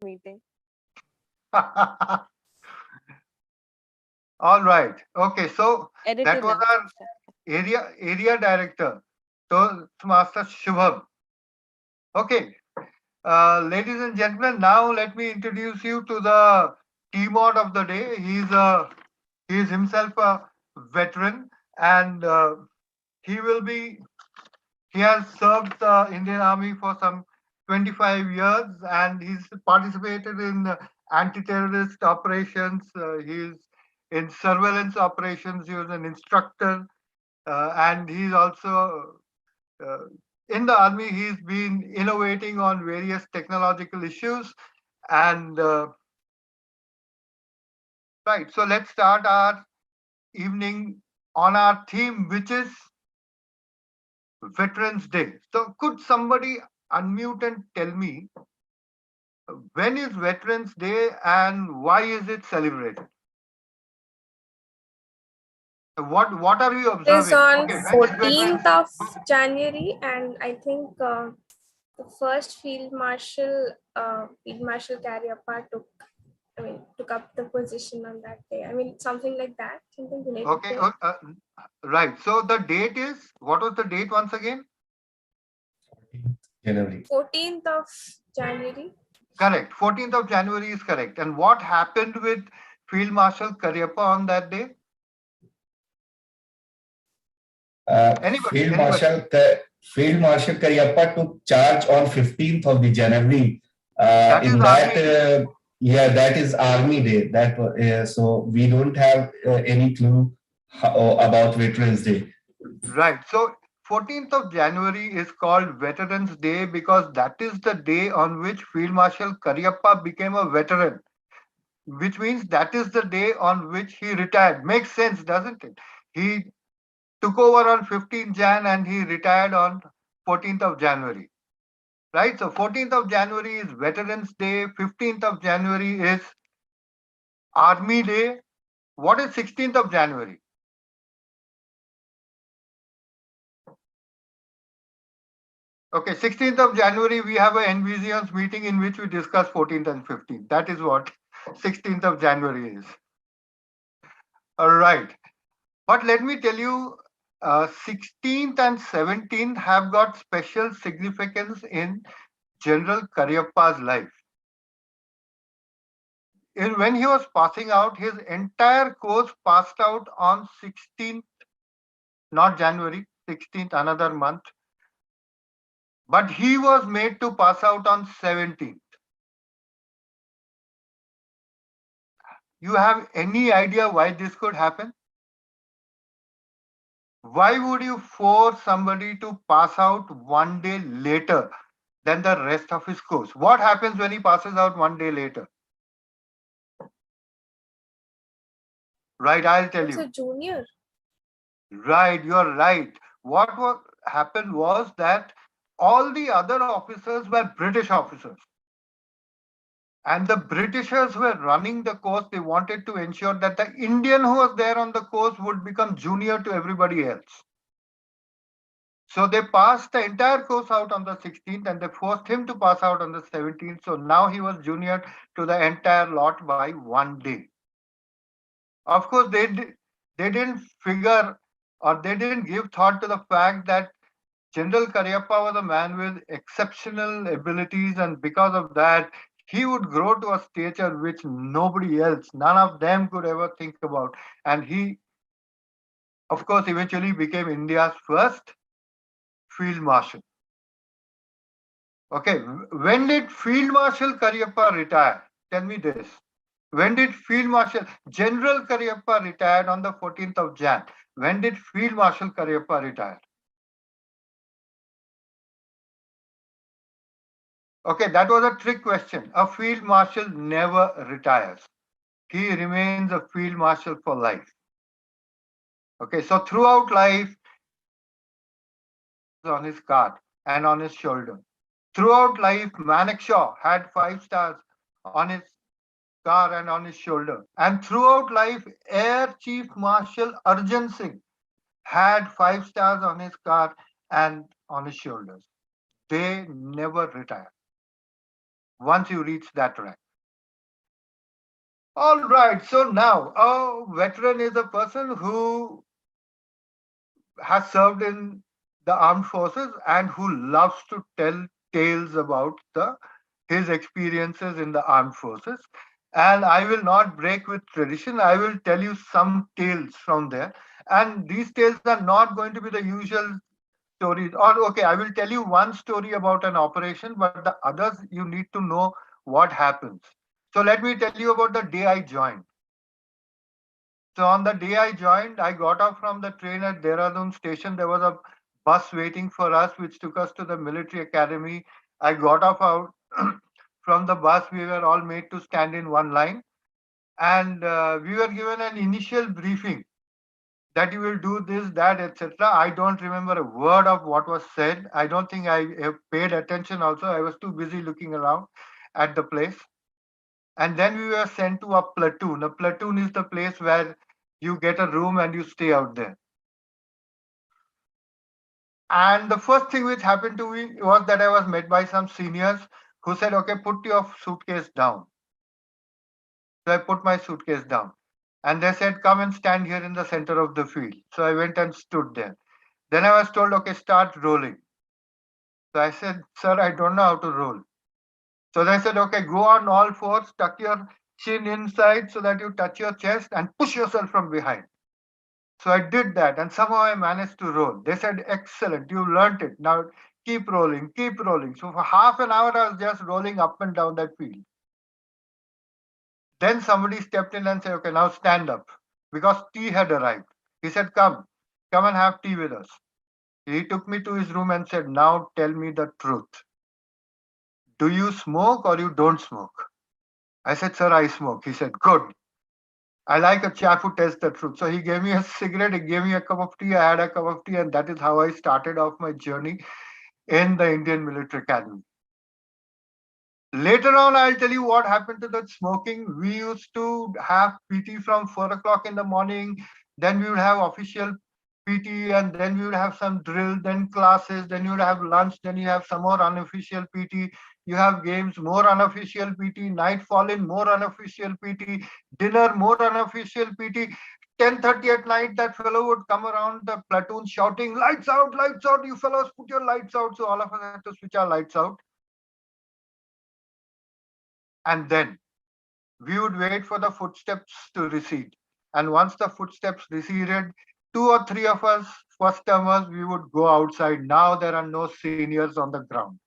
meeting. All right. Okay. So that Edited was now. our area director, Toastmaster Shubham. Okay. Ladies and gentlemen, now let me introduce you to the TMOD of the day. He is himself a veteran, and he has served the Indian Army for some 25 years, and he's participated in anti-terrorist operations. He's in surveillance operations. He was an instructor, and he's also uh, in the army. He's been innovating on various technological issues, and right. So let's start our evening on our theme, which is Veterans Day. So could somebody unmute and tell me when is Veterans Day and why is it celebrated? What are we It is observing? on Okay, when is Veterans 14th of January, and I think the first Field Marshal Cariappa took up the position on that day. I mean, something like that, something related Okay, to it. right. So the date is, what was the date once again? January. 14th of January. Correct. 14th of January is correct. And what happened with Field Marshal Cariappa on that day? Anybody? Field Marshal Cariappa took charge on 15th of the January. That is In Army that, yeah, that is Army Day. That so we don't have any clue about Veterans Day. Right. So 14th of January is called Veterans Day because that is the day on which Field Marshal Cariappa became a veteran, which means that is the day on which he retired. Makes sense, doesn't it? He took over on 15th Jan and he retired on 14th of January. Right? So 14th of January is Veterans Day, 15th of January is Army Day. What is 16th of January? Okay, 16th of January, we have a NVezion meeting in which we discuss 14th and 15th. That is what 16th of January is. All right. But let me tell you, 16th and 17th have got special significance in General Cariappa's life. When he was passing out, his entire course passed out on 16th, not January, 16th, another month. But he was made to pass out on 17th. You have any idea why this could happen? Why would you force somebody to pass out one day later than the rest of his course? What happens when he passes out one day later? Right, I'll tell It's you. a junior. Right, you're right. What happened was that all the other officers were British officers. And the Britishers were running the course. They wanted to ensure that the Indian who was there on the course would become junior to everybody else. So they passed the entire course out on the 16th and they forced him to pass out on the 17th. So now he was junior to the entire lot by one day. Of course, they didn't figure or they didn't give thought to the fact that General Cariappa was a man with exceptional abilities, and because of that, he would grow to a stature which nobody else, none of them could ever think about. And he, of course, eventually became India's first field marshal. Okay, when did Field Marshal Cariappa retire? Tell me this. When did Field Marshal General Cariappa retired on the 14th of Jan? When did Field Marshal Cariappa retire? Okay, that was a trick question. A field marshal never retires. He remains a field marshal for life. Okay, so throughout life, on his card and on his shoulder. Throughout life, Manekshaw had 5 stars on his car and on his shoulder. And throughout life, Air Chief Marshal Arjan Singh had 5 stars on his car and on his shoulders. They never retire. once you reach that rank. All right, so now a veteran is a person who has served in the armed forces and who loves to tell tales about his experiences in the armed forces. And I will not break with tradition. I will tell you some tales from there. And these tales are not going to be the usual stories. Or, okay, I will tell you one story about an operation, but the others you need to know what happens. So, let me tell you about the day I joined. So on the day I joined, I got off from the train at Dehradun station. There was a bus waiting for us, which took us to the military academy. I got off out from the bus. We were all made to stand in one line, and we were given an initial briefing that you will do this, that, etc. I don't remember a word of what was said. I don't think I paid attention. Also, I was too busy looking around at the place. And then we were sent to a platoon. A platoon is the place where you get a room and you stay out there. And the first thing which happened to me was that I was met by some seniors who said, okay, put your suitcase down. So I put my suitcase down. And they said, come and stand here in the center of the field. So I went and stood there. Then I was told, okay, start rolling. So I said, sir, I don't know how to roll. So they said, okay, go on all fours, tuck your chin inside so that you touch your chest and push yourself from behind. So I did that and somehow I managed to roll. They said, excellent, you learned it. Now keep rolling, keep rolling. So for half an hour, I was just rolling up and down that field. Then somebody stepped in and said, okay, now stand up because tea had arrived. He said, come and have tea with us. He took me to his room and said, now tell me the truth. Do you smoke or you don't smoke? I said, sir, I smoke. He said, good. I like a chap who tells the truth. So he gave me a cigarette, he gave me a cup of tea, I had a cup of tea, and that is how I started off my journey in the Indian Military Academy. Later on, I'll tell you what happened to that smoking. We used to have PT from 4 o'clock in the morning, then we would have official PT, and then we would have some drill, then classes, then you would have lunch, then you have some more unofficial PT. You have games, more unofficial PT, nightfall in, more unofficial PT, dinner, more unofficial PT. 10:30 at night, that fellow would come around the platoon shouting, lights out, you fellows put your lights out. So all of us had to switch our lights out. And then we would wait for the footsteps to recede. And once the footsteps receded, two or three of us, first timers, we would go outside. Now there are no seniors on the ground.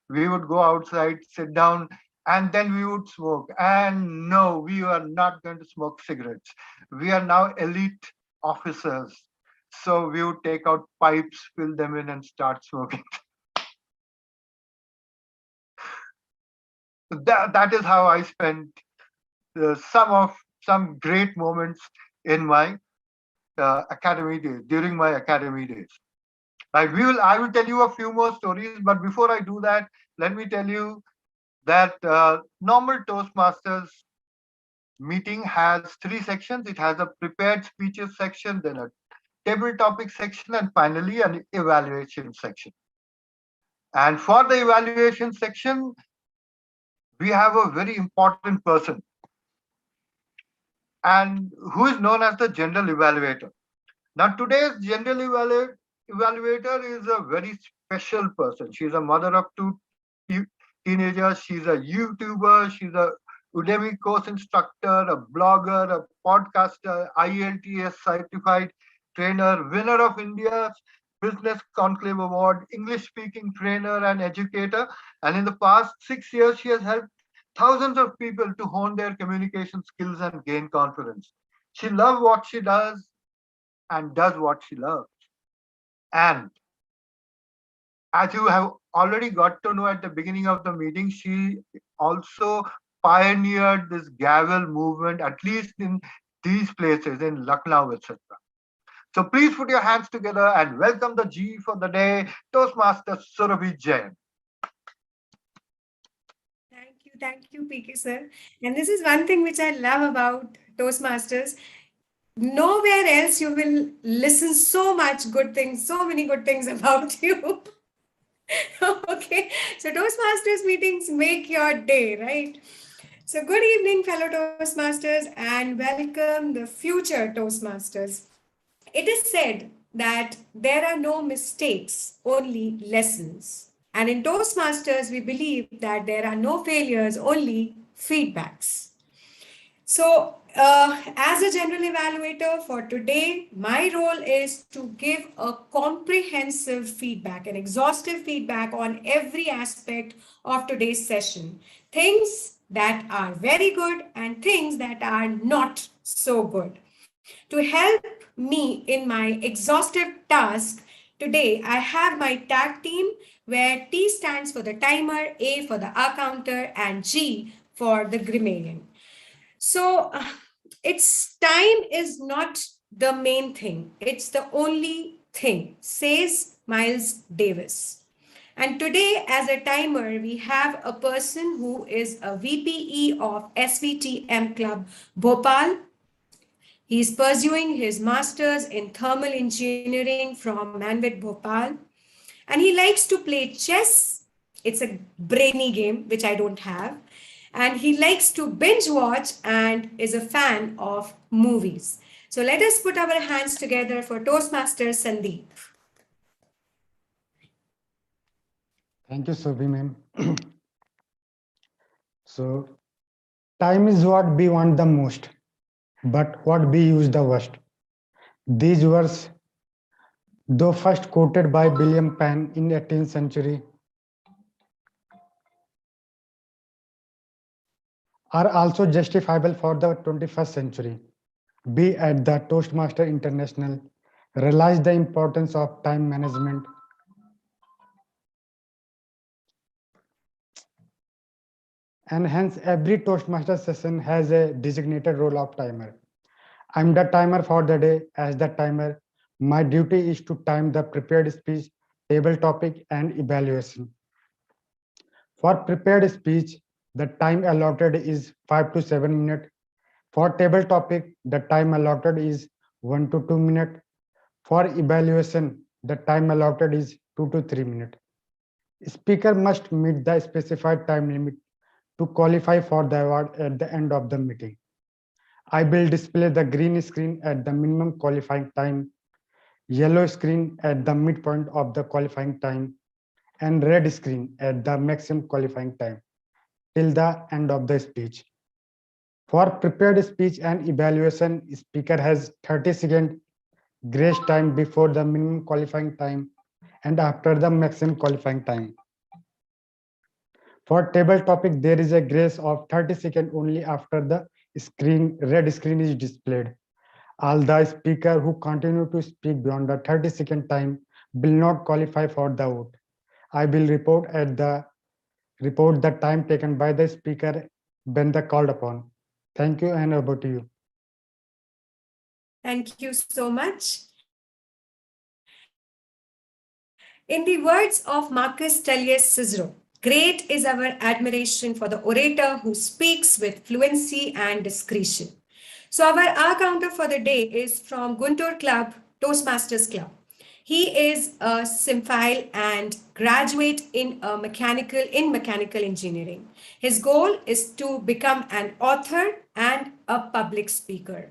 We would go outside, sit down, and then we would smoke. And no, we are not going to smoke cigarettes. We are now elite officers. So we would take out pipes, fill them in, and start smoking. That is how I spent some great moments in my academy days, during my academy days. I will tell you a few more stories, but before I do that, let me tell you that normal Toastmasters meeting has three sections. It has a prepared speeches section, then a table topic section, and finally an evaluation section. And for the evaluation section, we have a very important person, and who is known as the general evaluator. Now, today's general evaluator is a very special person. She's a mother of two teenagers. She's a YouTuber. She's a Udemy course instructor, a blogger, a podcaster, IELTS certified trainer, winner of India's Business Conclave Award, English speaking trainer and educator. And in the past 6 years, she has helped thousands of people to hone their communication skills and gain confidence. She loves what she does and does what she loves. And as you have already got to know at the beginning of the meeting, she also pioneered this gavel movement, at least in these places, in Lucknow, etc. So please put your hands together and welcome the G for the day, Toastmaster Surabhi Jain. Thank you, PK sir. And this is one thing which I love about Toastmasters. Nowhere else you will listen so much good things, so many good things about you. Okay, so Toastmasters meetings make your day, right? So, good evening, fellow Toastmasters, and welcome the future Toastmasters. It is said that there are no mistakes, only lessons. And in Toastmasters, we believe that there are no failures, only feedbacks. So, as a general evaluator for today, my role is to give a comprehensive feedback, an exhaustive feedback on every aspect of today's session. Things that are very good and things that are not so good. To help me in my exhaustive task today, I have my tag team where T stands for the timer, A for the R counter, and G for the grammarian. So its time is not the main thing, it's the only thing, says Miles Davis. And today, as a timer, we have a person who is a VPE of SVTM Club Bhopal. He is pursuing his master's in thermal engineering from Manvit Bhopal. And he likes to play chess. It's a brainy game, which I don't have. And he likes to binge watch and is a fan of movies. So let us put our hands together for Toastmaster Sandeep. Thank you, Sophie ma'am. So, time is what we want the most, but what we use the worst. These words, though first quoted by William Penn in 18th century, are also justifiable for the 21st century. We at the Toastmaster International realize the importance of time management and hence every Toastmaster session has a designated role of timer. I'm the timer for the day. As the timer, my duty is to time the prepared speech, table topic, and evaluation. For prepared speech, the time allotted is 5 to 7 minutes. For table topic, the time allotted is 1 to 2 minutes. For evaluation, the time allotted is 2 to 3 minutes. Speaker must meet the specified time limit to qualify for the award at the end of the meeting. I will display the green screen at the minimum qualifying time, yellow screen at the midpoint of the qualifying time, and red screen at the maximum qualifying time till the end of the speech. For prepared speech and evaluation, speaker has 30 second grace time before the minimum qualifying time and after the maximum qualifying time. For table topic, there is a grace of 30 seconds only after the red screen is displayed. All the speaker who continue to speak beyond the 30-second time will not qualify for the vote. I will report the time taken by the speaker when the called upon. Thank you and over to you. Thank you so much. In the words of Marcus Tullius Cicero, great is our admiration for the orator who speaks with fluency and discretion. So our R counter for the day is from Guntur Club, Toastmasters Club. He is a symphile and graduate in mechanical engineering. His goal is to become an author and a public speaker.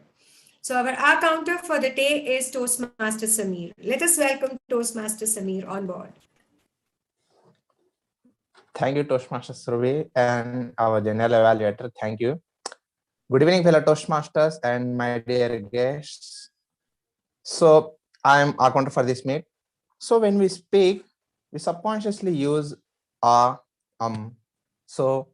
So our R counter for the day is Toastmaster Samir. Let us welcome Toastmaster Samir on board. Thank you, Toastmastersuae and our general evaluator. Thank you. Good evening, fellow Toastmasters and my dear guests. So I'm our counter for this meet. So when we speak, we subconsciously use so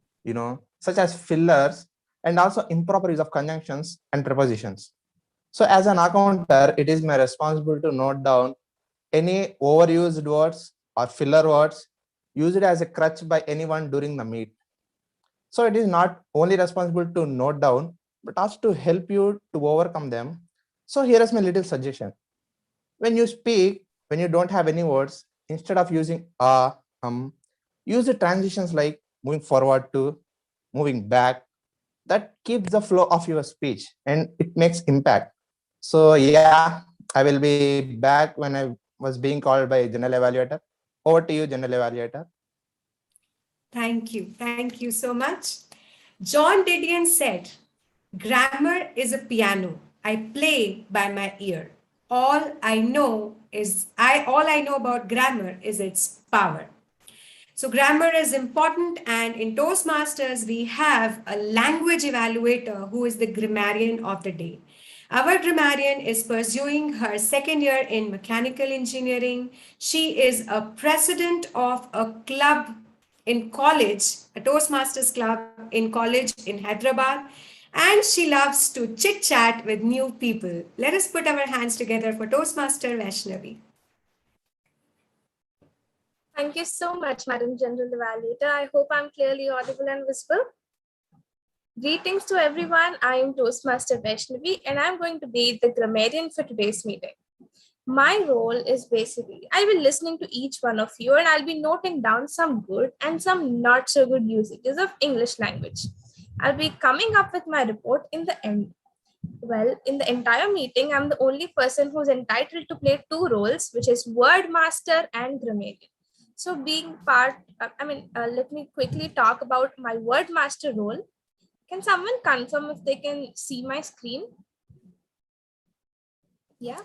such as fillers and also improper use of conjunctions and prepositions. So as an accounter, it is my responsibility to note down any overused words or filler words used as a crutch by anyone during the meet. So it is not only responsible to note down, but also to help you to overcome them. So here is my little suggestion. When you speak, when you don't have any words, instead of using use the transitions like moving forward to moving back. That keeps the flow of your speech and it makes impact. So yeah, I will be back when I was being called by general evaluator. Over to you, General Evaluator. Thank you. Thank you so much. John Didion said, grammar is a piano. I play by my ear. All I know about grammar is its power. So grammar is important, and in Toastmasters, we have a language evaluator who is the grammarian of the day. Our grammarian is pursuing her second year in mechanical engineering. She is a president of a club in college, a Toastmasters club in college in Hyderabad, and she loves to chit chat with new people. Let us put our hands together for Toastmaster Vaishnavi. Thank you so much, Madam General Evaluator. I hope I'm clearly audible and visible. Greetings to everyone. I am Toastmaster Vaishnavi, and I'm going to be the grammarian for today's meeting. My role is basically, I'll be listening to each one of you, and I'll be noting down some good and some not so good usages of English language. I'll be coming up with my report in the end. Well, in the entire meeting, I'm the only person who's entitled to play two roles, which is word master and grammarian. So being part, let me quickly talk about my word master role. Can someone confirm if they can see my screen? Yeah.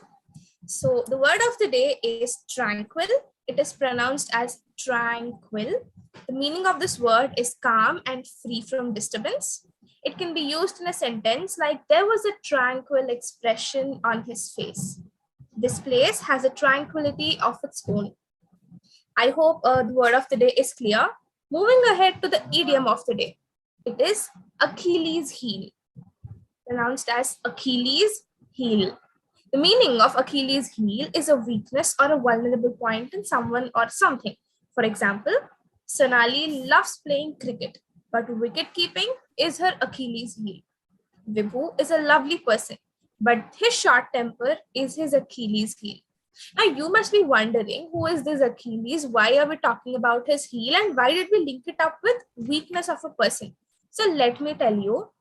So the word of the day is tranquil. It is pronounced as tranquil. The meaning of this word is calm and free from disturbance. It can be used in a sentence like, there was a tranquil expression on his face. This place has a tranquility of its own. I hope the word of the day is clear. Moving ahead to the idiom of the day. It is Achilles heel, pronounced as Achilles heel. The meaning of Achilles heel is a weakness or a vulnerable point in someone or something. For example, Sonali loves playing cricket, but wicket keeping is her Achilles heel. Vibhu is a lovely person, but his short temper is his Achilles heel. Now you must be wondering, who is this Achilles? Why are we talking about his heel, and why did we link it up with weakness of a person? So let me tell you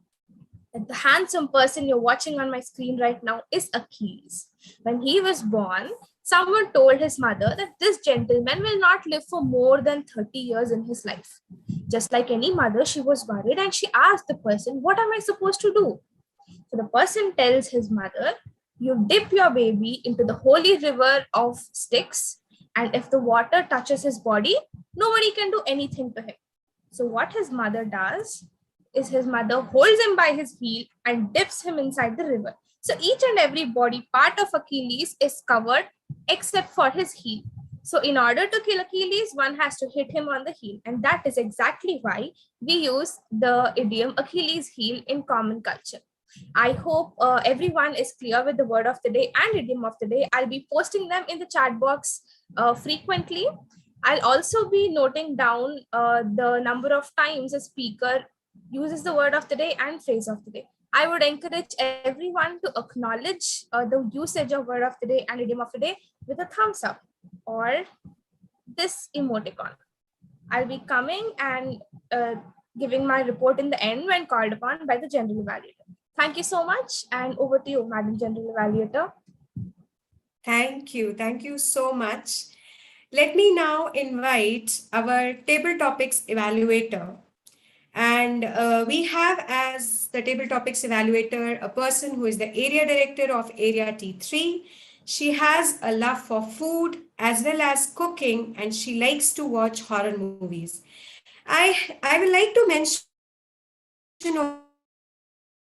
that the handsome person you're watching on my screen right now is Achilles. When he was born, someone told his mother that this gentleman will not live for more than 30 years in his life. Just like any mother, she was worried, and she asked the person, what am I supposed to do? So the person tells his mother, you dip your baby into the holy river of Styx, and if the water touches his body, nobody can do anything to him. So what his mother does is his mother holds him by his heel and dips him inside the river. So each and every body part of Achilles is covered except for his heel. So in order to kill Achilles, one has to hit him on the heel. And that is exactly why we use the idiom Achilles heel in common culture. I hope everyone is clear with the word of the day and idiom of the day. I'll be posting them in the chat box frequently. I'll also be noting down the number of times a speaker uses the word of the day and phrase of the day. I would encourage everyone to acknowledge the usage of word of the day and idiom of the day with a thumbs up or this emoticon. I'll be coming and giving my report in the end when called upon by the General Evaluator. Thank you so much, and over to you, Madam General Evaluator. Thank you. Thank you so much. Let me now invite our table topics evaluator. And we have as the table topics evaluator a person who is the area director of Area T3. She has a love for food as well as cooking, and she likes to watch horror movies. I would like to mention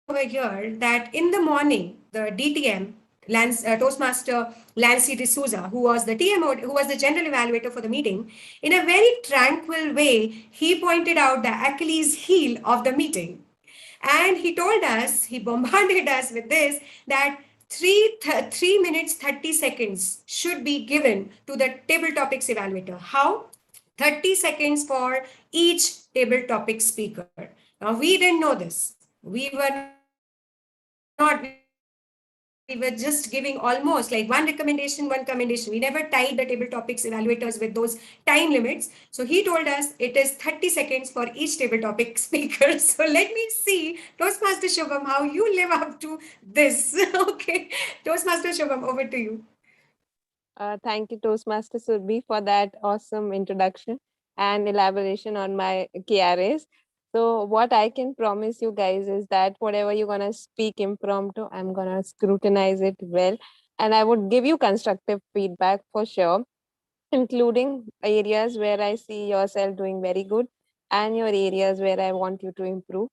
over here that in the morning, the DTM, Toastmaster Lancy D'Souza, who was the TMOD, who was the general evaluator for the meeting, in a very tranquil way, he pointed out the Achilles heel of the meeting. And he told us, he bombarded us with this, that 3 minutes 30 seconds should be given to the table topics evaluator. How? 30 seconds for each table topic speaker. Now, we didn't know this. We were just giving almost like one recommendation, one commendation. We never tied the table topics evaluators with those time limits. So he told us it is 30 seconds for each table topic speaker. So let me see, Toastmaster Shubham, how you live up to this. Okay, Toastmaster Shubham, over to you. Thank you, Toastmaster Surbi, for that awesome introduction and elaboration on my KRAs. So what I can promise you guys is that whatever you're going to speak impromptu, I'm going to scrutinize it well. And I would give you constructive feedback for sure, including areas where I see yourself doing very good and your areas where I want you to improve.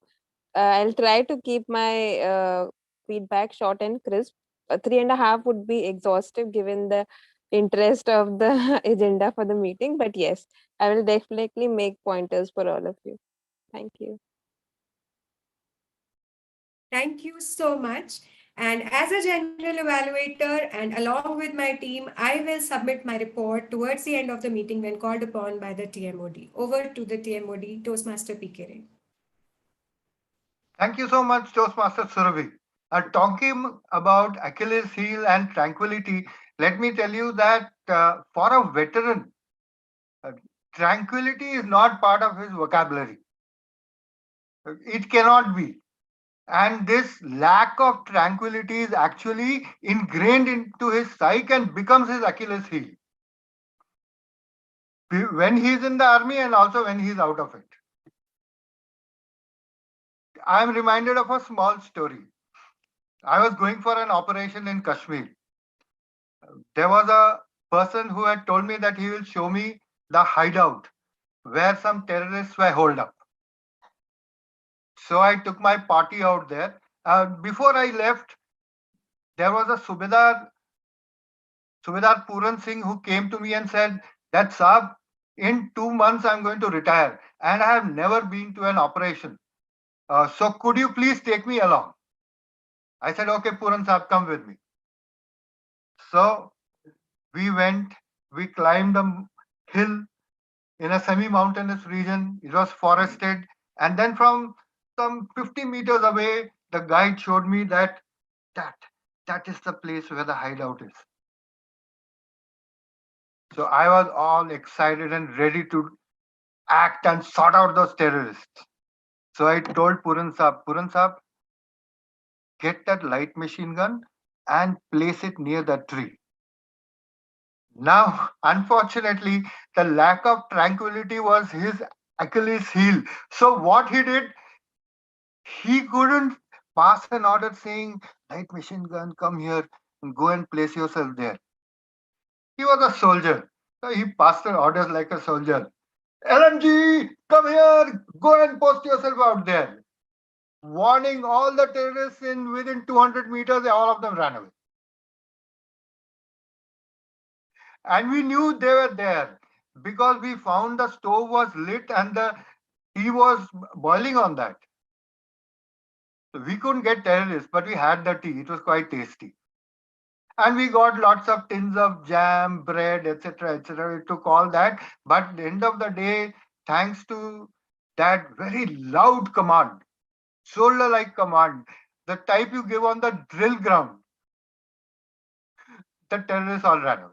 I'll try to keep my feedback short and crisp. 3.5 would be exhaustive given the interest of the agenda for the meeting. But yes, I will definitely make pointers for all of you. Thank you. Thank you so much. And as a general evaluator and along with my team, I will submit my report towards the end of the meeting when called upon by the TMOD. Over to the TMOD, Toastmaster PK Ray. Thank you so much, Toastmaster Surabhi. Talking about Achilles heel and tranquility, let me tell you that for a veteran, tranquility is not part of his vocabulary. It cannot be. And this lack of tranquility is actually ingrained into his psyche and becomes his Achilles heel. When he's in the army and also when he's out of it. I'm reminded of a small story. I was going for an operation in Kashmir. There was a person who had told me that he will show me the hideout where some terrorists were holed up. So I took my party out there. Before I left, there was a Subedar Puran Singh who came to me and said that Saab, in 2 months I'm going to retire and I have never been to an operation. So could you please take me along? I said, okay, Puran Saab, come with me. So we went, we climbed a hill in a semi-mountainous region. It was forested. And then from some 50 meters away, the guide showed me that is the place where the hideout is. So I was all excited and ready to act and sort out those terrorists. So I told Puran Saab, get that light machine gun and place it near that tree. Now, unfortunately, the lack of tranquility was his Achilles heel. So what he did, he couldn't pass an order saying, light machine gun, come here and go and place yourself there. He was a soldier. So he passed the orders like a soldier. LMG, come here, go and post yourself out there. Warning all the terrorists within 200 meters, all of them ran away. And we knew they were there because we found the stove was lit and the tea was boiling on that. So we couldn't get terrorists, but we had the tea. It was quite tasty. And we got lots of tins of jam, bread, etc., etc. We took all that. But at the end of the day, thanks to that very loud command, soldier-like command, the type you give on the drill ground, the terrorists all ran away.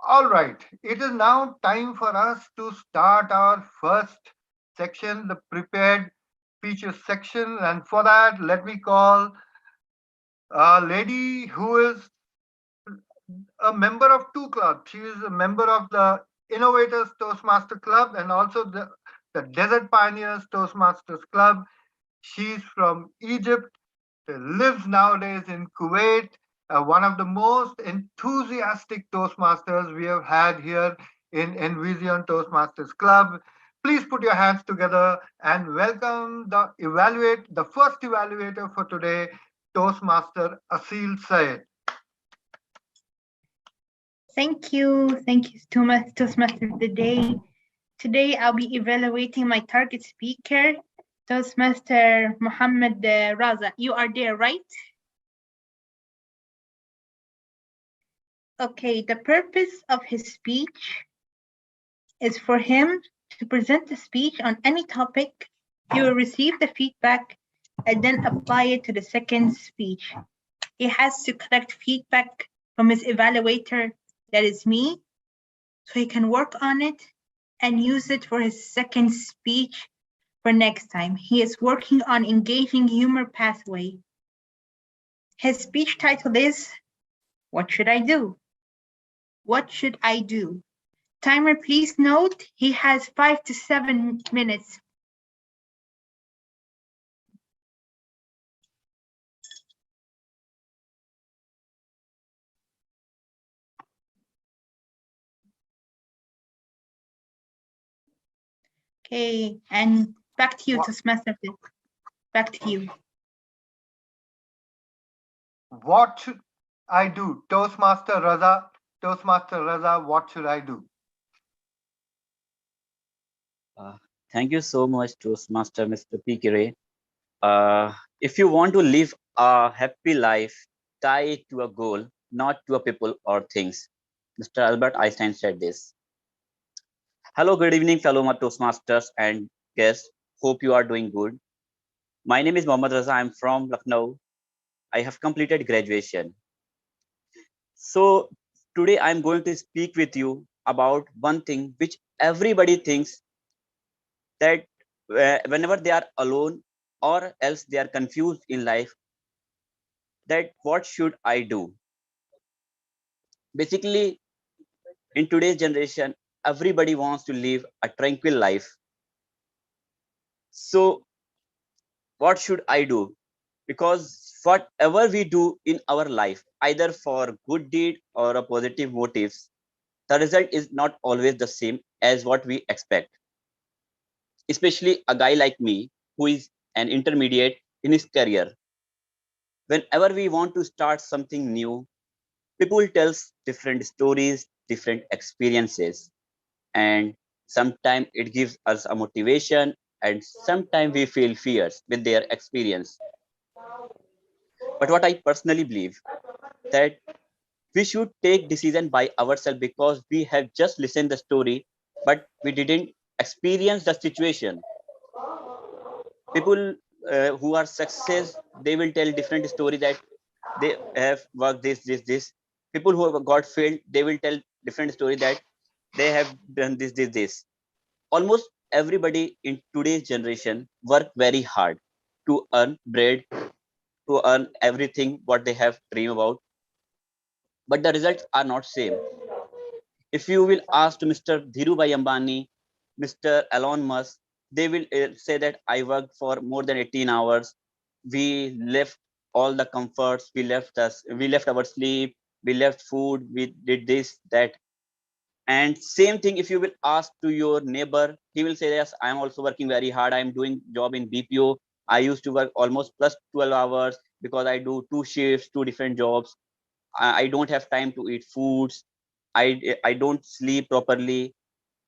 All right, it is now time for us to start our first section, the prepared features section. And for that, let me call a lady who is a member of 2 clubs. She is a member of the Innovators Toastmaster Club and also the Desert Pioneers Toastmasters Club. She's from Egypt, lives nowadays in Kuwait, one of the most enthusiastic Toastmasters we have had here in NVezion Toastmasters Club. Please put your hands together and welcome the first evaluator for today, Toastmaster Asil Syed. Thank you, Toastmaster of the Day. Today I'll be evaluating my target speaker, Toastmaster Muhammad Raza. You are there, right? Okay, the purpose of his speech is for him to present the speech on any topic. He will receive the feedback and then apply it to the second speech. He has to collect feedback from his evaluator, that is me, so he can work on it and use it for his second speech for next time. He is working on engaging humor pathway. His speech title is What should I do? What should I do? Timer, please note he has 5 to 7 minutes. Okay, and back to you, Toastmaster. Back to you. What should I do? Toastmaster Raza, what should I do? Thank you so much, Toastmaster Mr. P. Ray. If you want to live a happy life, tie it to a goal, not to a people or things. Mr. Albert Einstein said this. Hello, good evening, fellow Toastmasters and guests. Hope you are doing good. My name is Mohammad Raza. I'm from Lucknow. I have completed graduation. So today I'm going to speak with you about one thing which everybody thinks that whenever they are alone or else they are confused in life, that what should I do? Basically, in today's generation, everybody wants to live a tranquil life. So what should I do? Because whatever we do in our life, either for good deed or a positive motives, the result is not always the same as what we expect. Especially a guy like me, who is an intermediate in his career. Whenever we want to start something new, people tells different stories, different experiences, and sometimes it gives us a motivation, and sometimes we feel fears with their experience. But what I personally believe that we should take decision by ourselves because we have just listened the story, but we didn't experience the situation. People who are success, they will tell different story that they have worked this. People who have got failed, they will tell different story that they have done this. Almost everybody in today's generation work very hard to earn bread, to earn everything what they have dream about, but the results are not same. If you will ask to Mr. Dhirubhai Ambani, Mr. Elon Musk, they will say that I worked for more than 18 hours. We left all the comforts, we left our sleep, we left food, we did this, that. And same thing, if you will ask to your neighbor, he will say, yes, I am also working very hard. I am doing job in BPO. I used to work almost plus 12 hours because I do 2 shifts, 2 different jobs. I don't have time to eat foods. I don't sleep properly.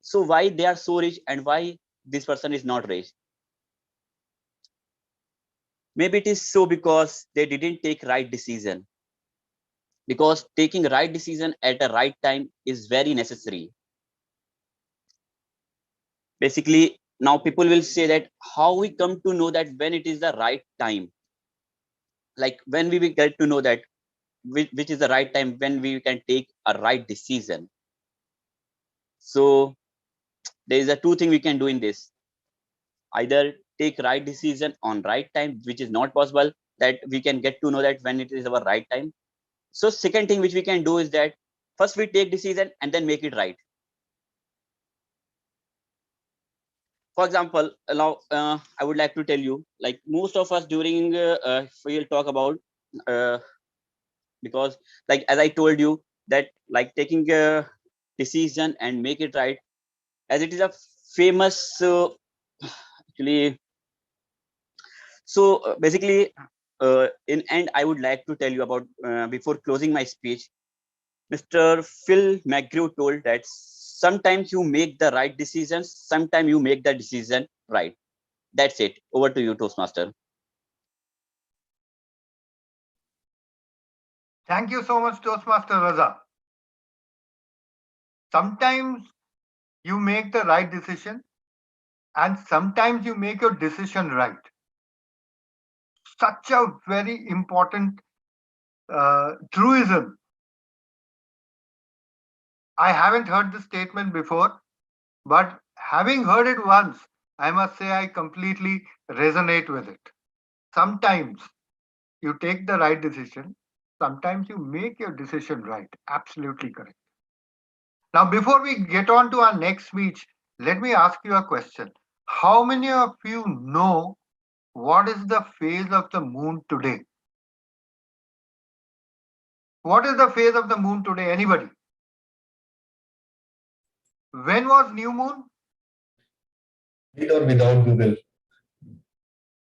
So why they are so rich and why this person is not rich? Maybe it is so because they didn't take right decision. Because taking right decision at the right time is very necessary. Basically, now people will say that how we come to know that when it is the right time. Like when we will get to know that which is the right time when we can take a right decision. So there is a 2 thing we can do in this. Either take right decision on right time, which is not possible, that we can get to know that when it is our right time. So second thing which we can do is that first we take decision and then make it right. For example, now I would like to tell you, like most of us during we'll talk about uh, because like as I told you that like taking a decision and make it right, as it is a famous actually. So basically, in end, I would like to tell you about before closing my speech. Mr. Phil McGrew told that sometimes you make the right decisions, sometimes you make the decision right. That's it. Over to you, Toastmaster. Thank you so much, Toastmaster Raza. Sometimes you make the right decision and sometimes you make your decision right. Such a very important truism. I haven't heard this statement before, but having heard it once, I must say I completely resonate with it. Sometimes you take the right decision sometimes you make your decision right. Absolutely correct. Now, before we get on to our next speech, let me ask you a question. How many of you know what is the phase of the moon today? What is the phase of the moon today? Anybody? When was new moon? With or without Google?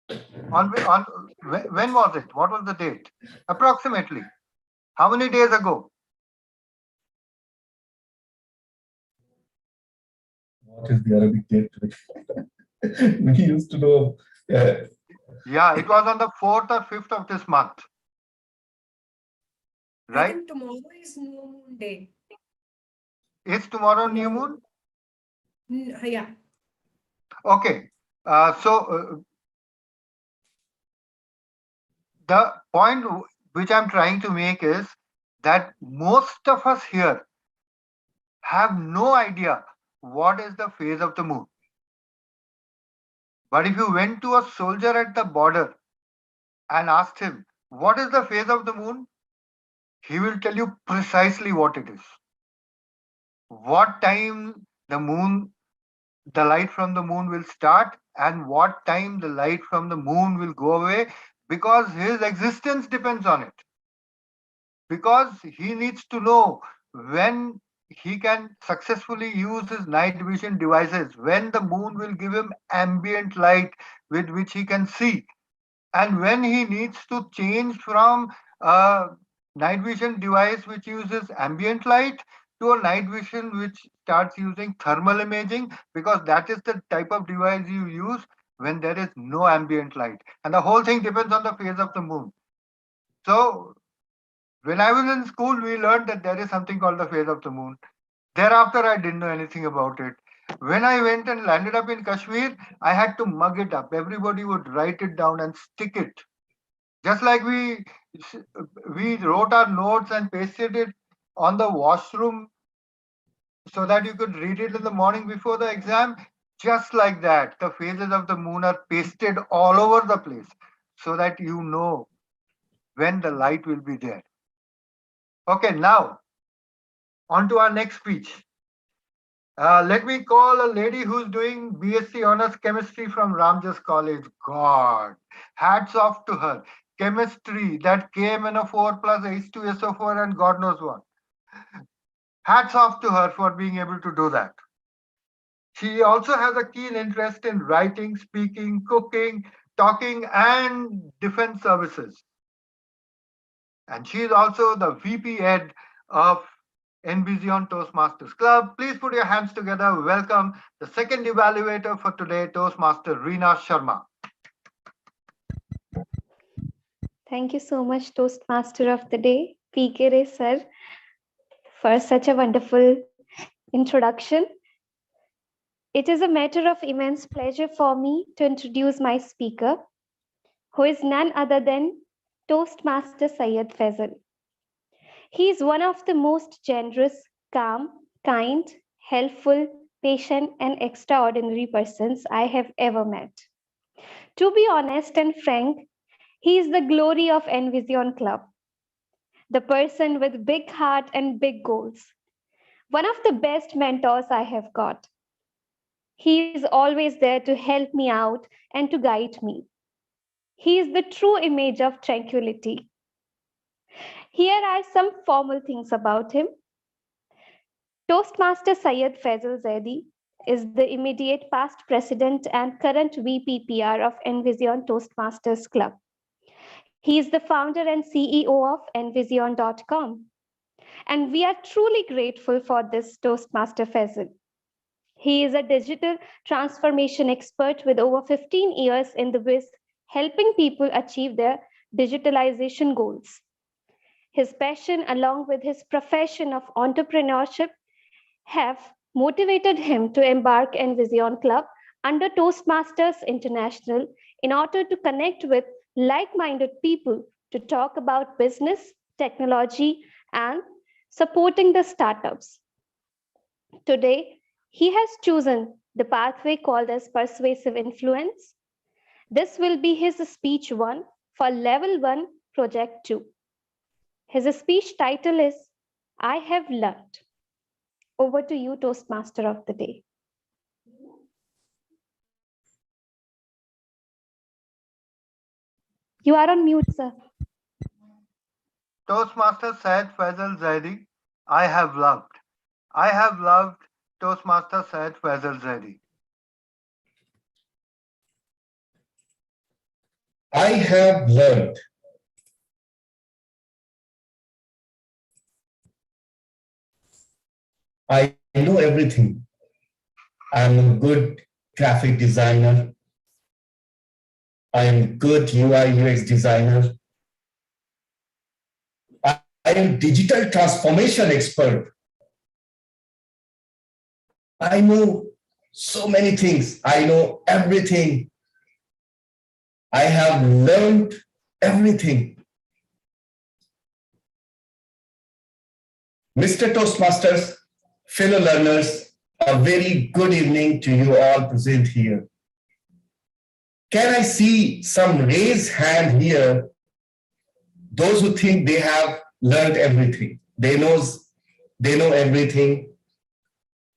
When was it? What was the date? Approximately. How many days ago? What is the Arabic date today? We used to know. Yeah, it was on the 4th or 5th of this month. I Right? think tomorrow is new moon day. Is tomorrow new moon? Yeah. Okay. The point which I'm trying to make is that most of us here have no idea what is the phase of the moon. But if you went to a soldier at the border and asked him, what is the phase of the moon? He will tell you precisely what it is. What time the light from the moon will start, and what time the light from the moon will go away, because his existence depends on it. Because he needs to know when he can successfully use his night vision devices, when the moon will give him ambient light with which he can see, and when he needs to change from a night vision device which uses ambient light to a night vision which starts using thermal imaging, because that is the type of device you use when there is no ambient light. And the whole thing depends on the phase of the moon. So when I was in school, we learned that there is something called the phase of the moon. Thereafter, I didn't know anything about it. When I went and landed up in Kashmir, I had to mug it up. Everybody would write it down and stick it. Just like we wrote our notes and pasted it on the washroom so that you could read it in the morning before the exam. Just like that, the phases of the moon are pasted all over the place so that you know when the light will be there. Okay, now on to our next speech. Let me call a lady who's doing BSc Honors Chemistry from Ramjas College. God, hats off to her. Chemistry, that KMNO4 plus H2SO4 and God knows what. Hats off to her for being able to do that. She also has a keen interest in writing, speaking, cooking, talking, and defense services. And she is also the VP Ed of NVezion Toastmasters Club. Please put your hands together. Welcome the second evaluator for today, Toastmaster Reena Sharma. Thank you so much, Toastmaster of the Day, PK Ray sir, for such a wonderful introduction. It is a matter of immense pleasure for me to introduce my speaker, who is none other than Toastmaster Syed Faisal. He is one of the most generous, calm, kind, helpful, patient, and extraordinary persons I have ever met. To be honest and frank, he is the glory of NVezion Club, the person with big heart and big goals, one of the best mentors I have got. He is always there to help me out and to guide me. He is the true image of tranquility. Here are some formal things about him. Toastmaster Syed Faisal Zaidi is the immediate past president and current VPPR of NVezion Toastmasters Club. He is the founder and CEO of nvezioner.com. And we are truly grateful for this Toastmaster Faisal. He is a digital transformation expert with over 15 years in the biz, helping people achieve their digitalization goals. His passion, along with his profession of entrepreneurship, have motivated him to embark NVezion Club under Toastmasters International in order to connect with like-minded people to talk about business, technology, and supporting the startups. Today, he has chosen the pathway called as persuasive influence. This will be his speech 1 for level 1 project 2. His speech title is I Have Learned. Over to you, Toastmaster of the Day. You are on mute, sir. Toastmaster said Faisal Zaidi, I have loved. I have loved, Toastmaster said Faisal Zaidi. I have learned. I know everything. I'm a good graphic designer. I am a good UI UX designer. I am digital transformation expert. I know so many things. I know everything. I have learned everything. Mr. Toastmasters, fellow learners, a very good evening to you all present here. Can I see some raised hand here? Those who think they have learned everything. They know everything.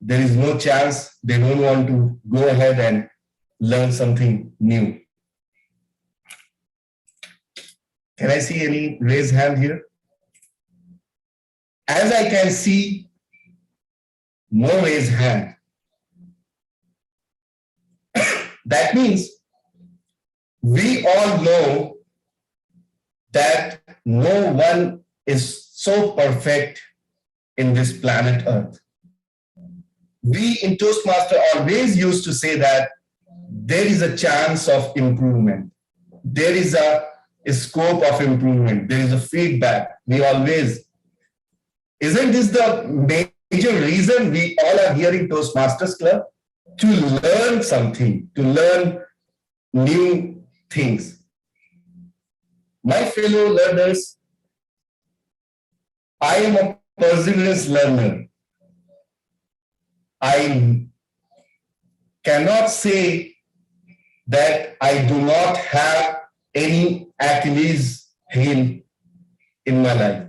There is no chance. They don't want to go ahead and learn something new. Can I see any raised hand here? As I can see, no raised hand. That means we all know that no one is so perfect in this planet Earth. We in Toastmaster always used to say that there is a chance of improvement. There is a scope of improvement. There is a feedback. We always, isn't this the major reason we all are here in Toastmasters Club? To learn something, to learn new things. My fellow learners, I am a perseverance learner. I cannot say that I do not have any Achilles heel in my life.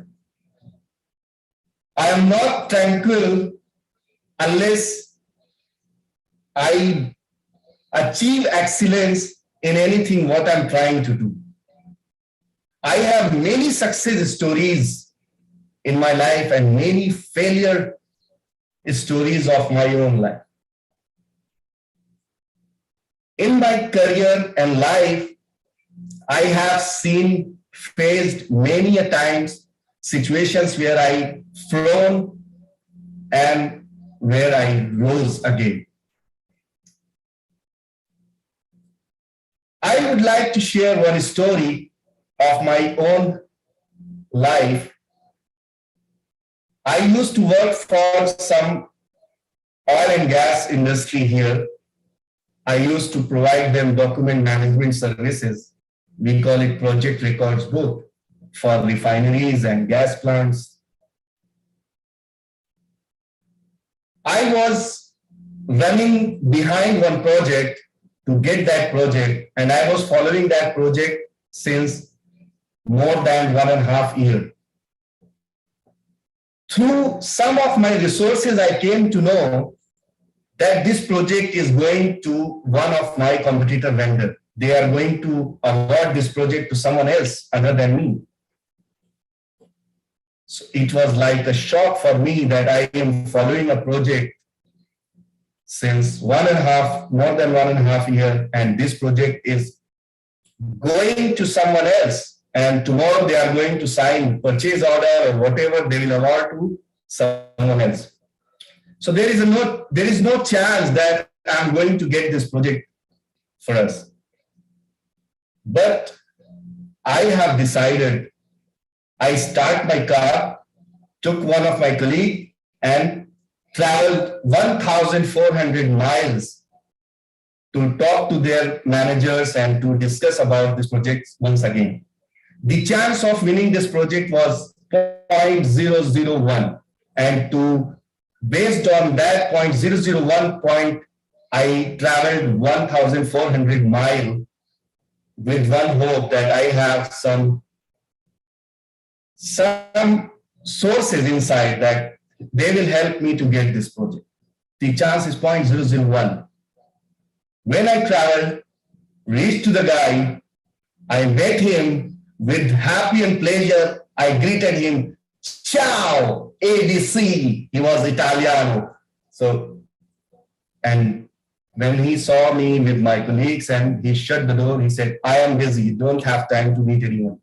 I am not tranquil unless I achieve excellence in anything what I'm trying to do. I have many success stories in my life and many failure stories of my own life. In my career and life, I have faced many a times situations where I frown and where I rose again. I would like to share one story of my own life. I used to work for some oil and gas industry here. I used to provide them document management services. We call it project records book for refineries and gas plants. I was running behind one project to get that project, and I was following that project since more than 1.5 years. Through some of my resources, I came to know that this project is going to one of my competitor vendor. They are going to award this project to someone else other than me. So it was like a shock for me that I am following a project since more than 1.5 years, and this project is going to someone else. And tomorrow they are going to sign purchase order or whatever they will award to someone else. So there is no chance that I'm going to get this project for us. But I have decided, I start my car, took one of my colleagues and traveled 1,400 miles to talk to their managers and to discuss about this project once again. The chance of winning this project was 0.001, and based on that 0.001 point, I traveled 1,400 miles with one hope that I have some some sources inside that they will help me to get this project. The chance is 0.001. When I traveled, reached to the guy, I met him with happy and pleasure. I greeted him, ciao, ABC. He was Italiano. So, and when he saw me with my colleagues and he shut the door, he said, I am busy, don't have time to meet anyone.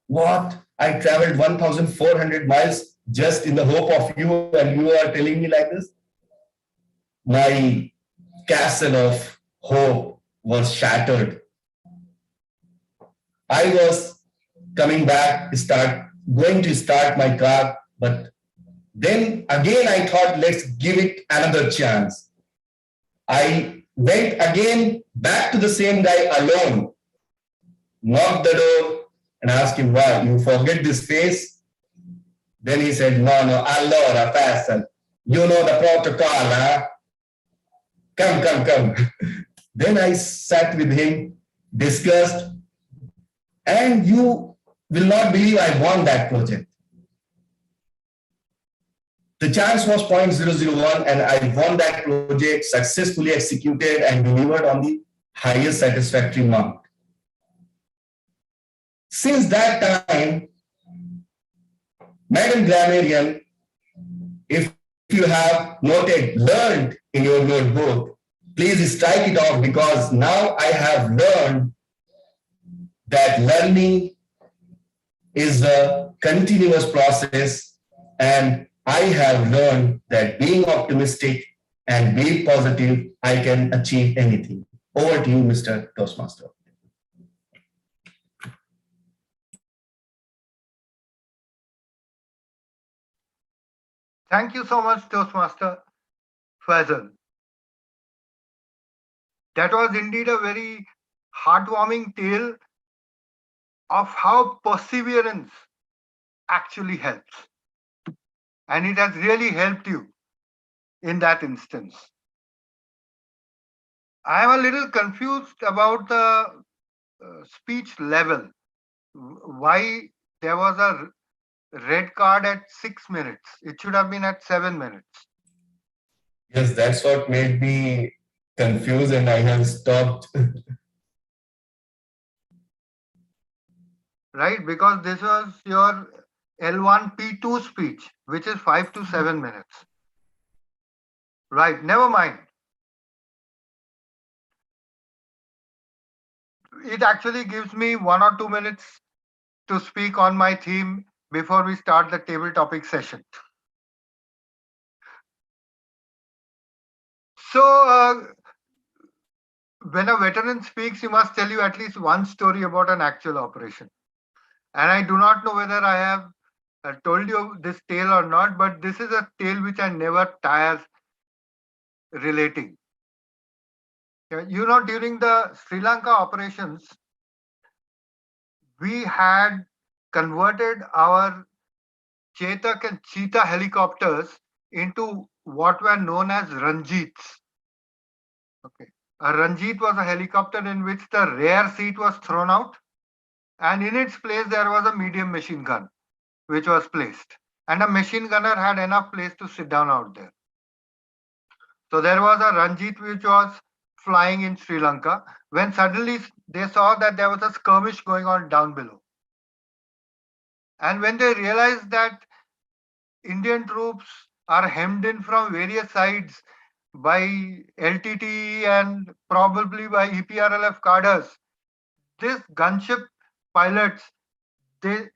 What? I traveled 1,400 miles just in the hope of you, and you are telling me like this? My castle of hope was shattered. I was coming back, going to start my car, but then again I thought, let's give it another chance. I went again back to the same guy alone, knocked the door and asked him, why, you forget this face? Then he said, no, allora, passa. You know the protocol, huh? Come. Then I sat with him, discussed, and you will not believe I won that project. The chance was 0.001 and I won that project, successfully executed and delivered on the highest satisfactory mark. Since that time, Madam Grammarian, if you have learned in your notebook, please strike it off, because now I have learned that learning is a continuous process, and I have learned that being optimistic and being positive, I can achieve anything. Over to you, Mr. Toastmaster. Thank you so much, Toastmaster Faisal. That was indeed a very heartwarming tale of how perseverance actually helps. And it has really helped you in that instance. I am a little confused about the speech level. Why there was a red card at 6 minutes? It should have been at 7 minutes. Yes, that's what made me confused, and I have stopped. Right, because this was your L1 P2 speech, which is 5 to 7 minutes. Right, never mind. It actually gives me 1 or 2 minutes to speak on my theme before we start the table topic session. So, when a veteran speaks, he must tell you at least one story about an actual operation. And I do not know whether I have told you this tale or not, but this is a tale which I never tire relating. You know, during the Sri Lanka operations, we had converted our Chetak and Cheetah helicopters into what were known as Ranjits. Okay. A Ranjit was a helicopter in which the rear seat was thrown out, and in its place there was a medium machine gun which was placed, and a machine gunner had enough place to sit down out there. So there was a Ranjit which was flying in Sri Lanka, when suddenly they saw that there was a skirmish going on down below. And when they realized that Indian troops are hemmed in from various sides by LTTE and probably by EPRLF cadres, this gunship pilots, they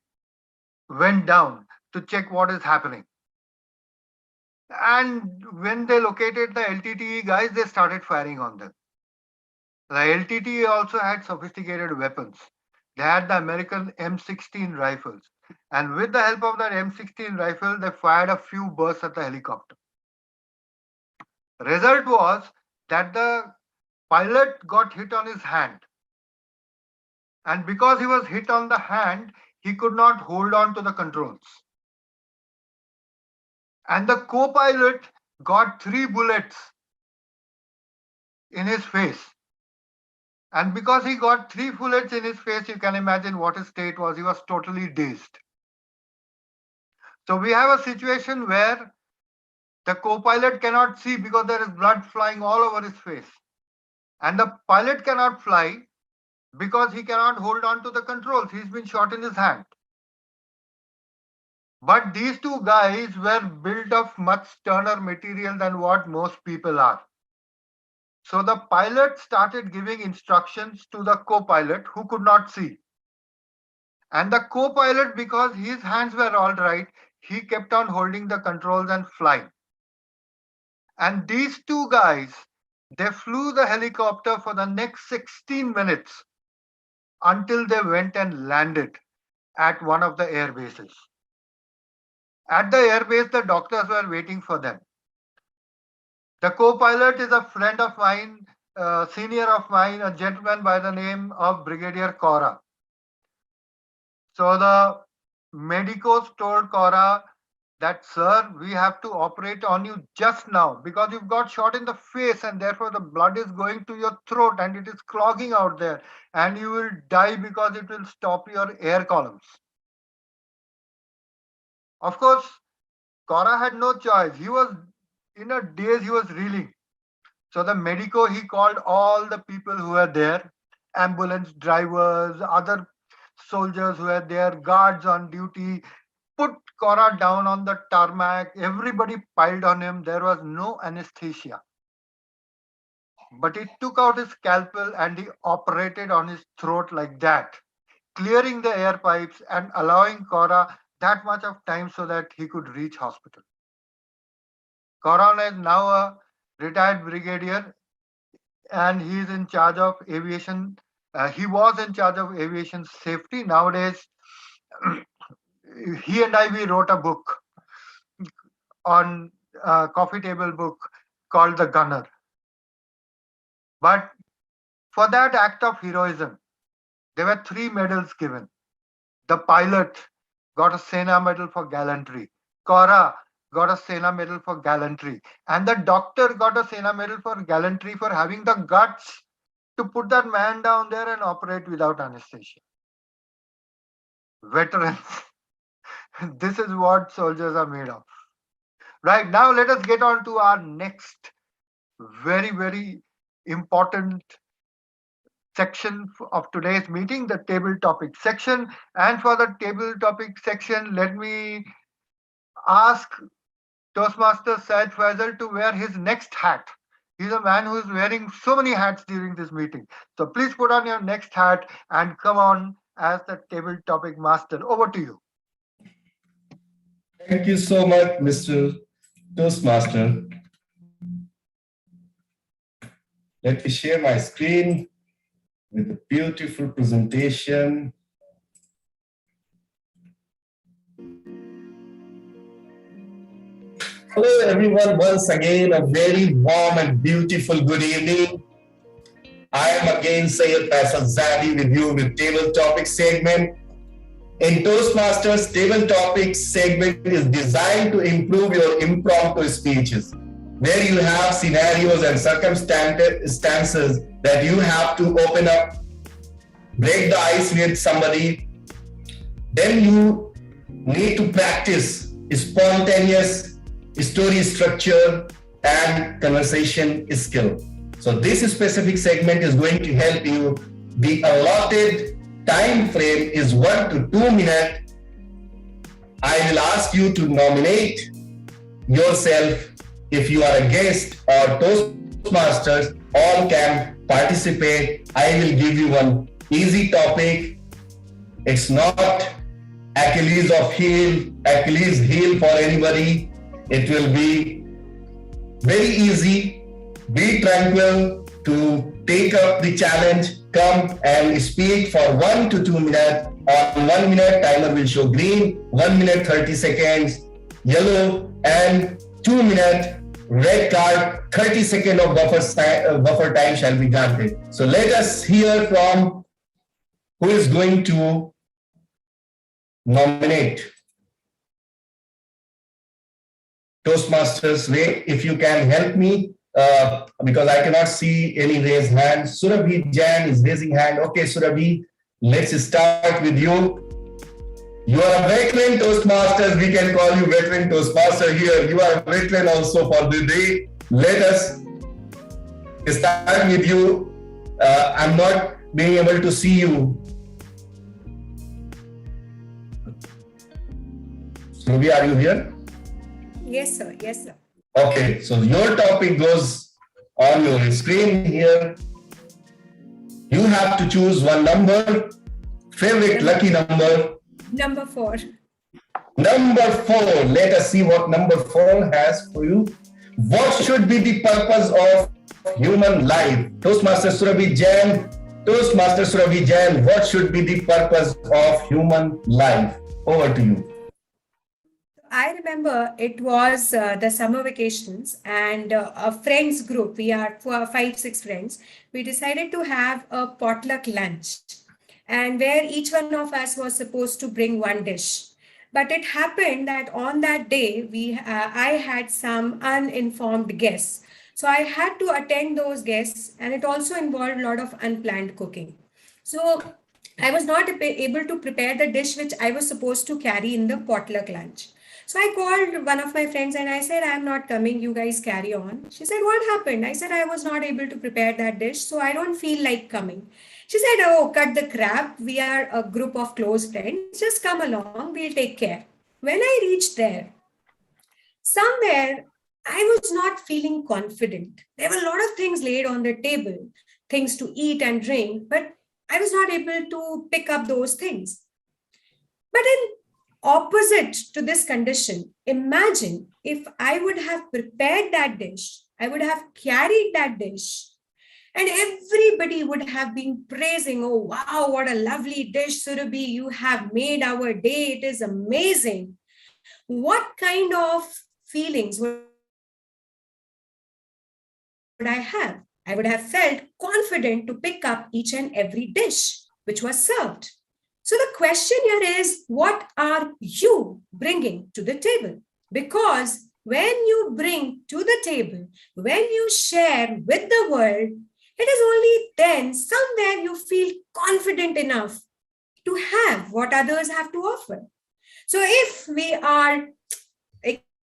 went down to check what is happening. And when they located the LTTE guys, they started firing on them. The LTTE also had sophisticated weapons. They had the American M16 rifles. And with the help of that M16 rifle, they fired a few bursts at the helicopter. Result was that the pilot got hit on his hand. And because he was hit on the hand, he could not hold on to the controls. And the co-pilot got 3 bullets in his face. And because he got 3 bullets in his face, you can imagine what his state was. He was totally dazed. So we have a situation where the co-pilot cannot see because there is blood flying all over his face. And the pilot cannot fly because he cannot hold on to the controls. He's been shot in his hand. But these two guys were built of much sterner material than what most people are. So the pilot started giving instructions to the co-pilot who could not see. And the co-pilot, because his hands were all right, he kept on holding the controls and flying. And these two guys, they flew the helicopter for the next 16 minutes until they went and landed at one of the air bases. At the air base, the doctors were waiting for them. The co-pilot is a friend of mine, senior of mine, a gentleman by the name of Brigadier Kaura. So the medicos told Kaura that, sir, we have to operate on you just now because you've got shot in the face and therefore the blood is going to your throat and it is clogging out there and you will die because it will stop your air columns. Of course, Kaura had no choice. He was in a daze, he was reeling. So the medico, he called all the people who were there, ambulance drivers, other soldiers who were there, guards on duty, put Kaura down on the tarmac. Everybody piled on him. There was no anesthesia. But he took out his scalpel and he operated on his throat like that, clearing the air pipes and allowing Kaura that much of time so that he could reach hospital. Kaura is now a retired brigadier and he is in charge of aviation. He was in charge of aviation safety. Nowadays, he and we wrote a book on coffee table book called The Gunner. But for that act of heroism, there were 3 medals given. The pilot got a Sena Medal for gallantry. Kaura got a Sena Medal for gallantry. And the doctor got a Sena Medal for gallantry for having the guts to put that man down there and operate without anesthesia. Veterans, this is what soldiers are made of. Right, now let us get on to our next very, very important section of today's meeting, the table topic section. And for the table topic section, let me ask Toastmaster Syed Faisal to wear his next hat. He's a man who is wearing so many hats during this meeting. So please put on your next hat and come on as the table topic master. Over to you. Thank you so much, Mr. Toastmaster. Let me share my screen with a beautiful presentation. Hello everyone, once again a very warm and beautiful good evening. I am again Syed Faisal Zadi with you with table topic segment. In Toastmasters, table topic segment is designed to improve your impromptu speeches, where you have scenarios and circumstances that you have to open up, break the ice with somebody. Then you need to practice spontaneous story structure and conversation skill. So this specific segment is going to help you. The allotted time frame is 1 to 2 minutes. I will ask you to nominate yourself. If you are a guest or Toastmasters, all can participate. I will give you one easy topic. It's not Achilles heel for anybody. It will be very easy. Be tranquil to take up the challenge. Come and speak for 1 to 2 minutes. On 1 minute, timer will show green, 1 minute 30 seconds, yellow, and 2 minute red card, 30 seconds of buffer time shall be granted. So let us hear from who is going to nominate. Toastmasters Ray, if you can help me, because I cannot see any raised hand. Surabhi Jain is raising hand. Okay, Surabhi, let's start with you. You are a veteran Toastmasters. We can call you veteran Toastmaster here. You are a veteran also for the day. Let us start with you. I'm not being able to see you. Ruby, are you here? Yes, sir. Yes, sir. Okay, so your topic goes on your screen here. You have to choose one number, favorite lucky number. Number 4. Number 4. Let us see what number 4 has for you. What should be the purpose of human life? Toastmaster Surabhi Jain. Toastmaster Surabhi Jain, what should be the purpose of human life? Over to you. I remember it was the summer vacations and a friends group, we are 5-6 friends, we decided to have a potluck lunch and where each one of us was supposed to bring one dish. But it happened that on that day, I had some uninformed guests. So I had to attend those guests and it also involved a lot of unplanned cooking. So I was not able to prepare the dish which I was supposed to carry in the potluck lunch. So I called one of my friends and I said, I'm not coming, you guys carry on. She said, what happened? I said, I was not able to prepare that dish, so I don't feel like coming. She said, oh, cut the crap. We are a group of close friends. Just come along, we'll take care. When I reached there, somewhere I was not feeling confident. There were a lot of things laid on the table, things to eat and drink, but I was not able to pick up those things. But in opposite to this condition, imagine if I would have prepared that dish, I would have carried that dish, and everybody would have been praising, oh, wow, what a lovely dish, Surabhi, you have made our day, it is amazing. What kind of feelings would I have? I would have felt confident to pick up each and every dish which was served. So the question here is, what are you bringing to the table? Because when you bring to the table, when you share with the world, it is only then somewhere you feel confident enough to have what others have to offer. So if we are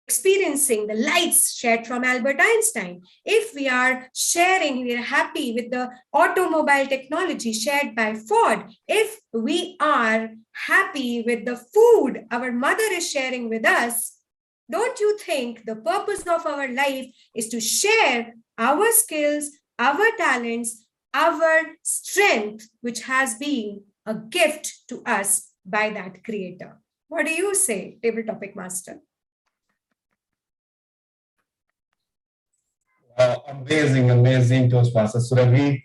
experiencing the lights shared from Albert Einstein, if we are sharing, we are happy with the automobile technology shared by Ford, if we are happy with the food our mother is sharing with us, don't you think the purpose of our life is to share our skills, our talents, our strength, which has been a gift to us by that creator? What do you say, Table Topic Master? Amazing, amazing Toastmaster Surabhi.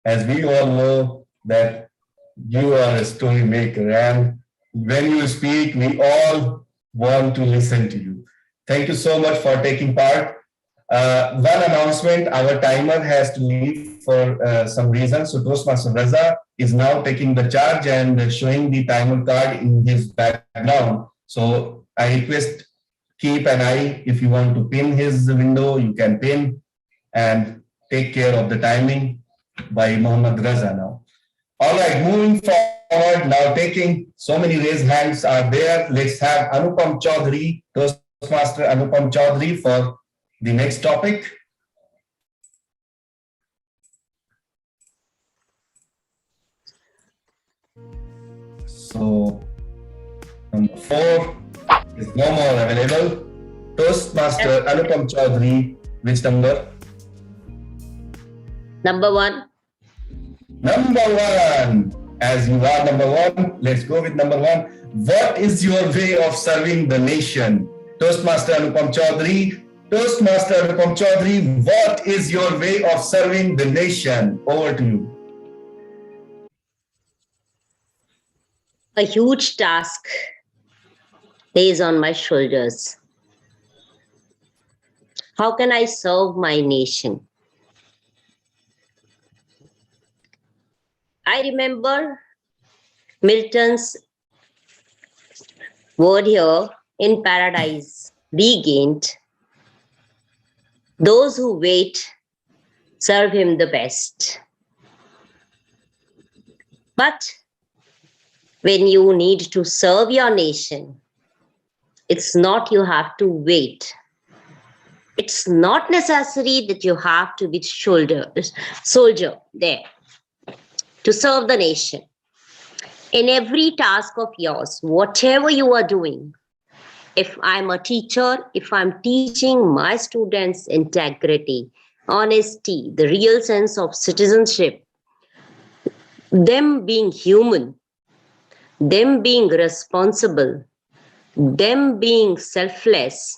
As we all know that you are a story maker, and when you speak, we all want to listen to you. Thank you so much for taking part. One announcement, our timer has to leave for some reason. So Toastmaster Raza is now taking the charge and showing the timer card in his background. So I request, keep an eye. If you want to pin his window, you can pin. And take care of the timing by Mohammad Raza now. All right, moving forward, now taking so many raised hands are there. Let's have Anupam Chaudhary, Toastmaster Anupam Chaudhary for the next topic. So, number 4 is no more available. Toastmaster Anupam Chaudhary, which number? Number 1. Number 1. As you are number 1, let's go with number 1. What is your way of serving the nation? Toastmaster Anupam Chaudhary. Toastmaster Anupam Chaudhary, what is your way of serving the nation? Over to you. A huge task lays on my shoulders. How can I serve my nation? I remember Milton's word here, in paradise regained. Those who wait serve him the best. But when you need to serve your nation, it's not you have to wait. It's not necessary that you have to be soldier there to serve the nation. In every task of yours, whatever you are doing, if I'm a teacher, if I'm teaching my students integrity, honesty, the real sense of citizenship, them being human, them being responsible, them being selfless,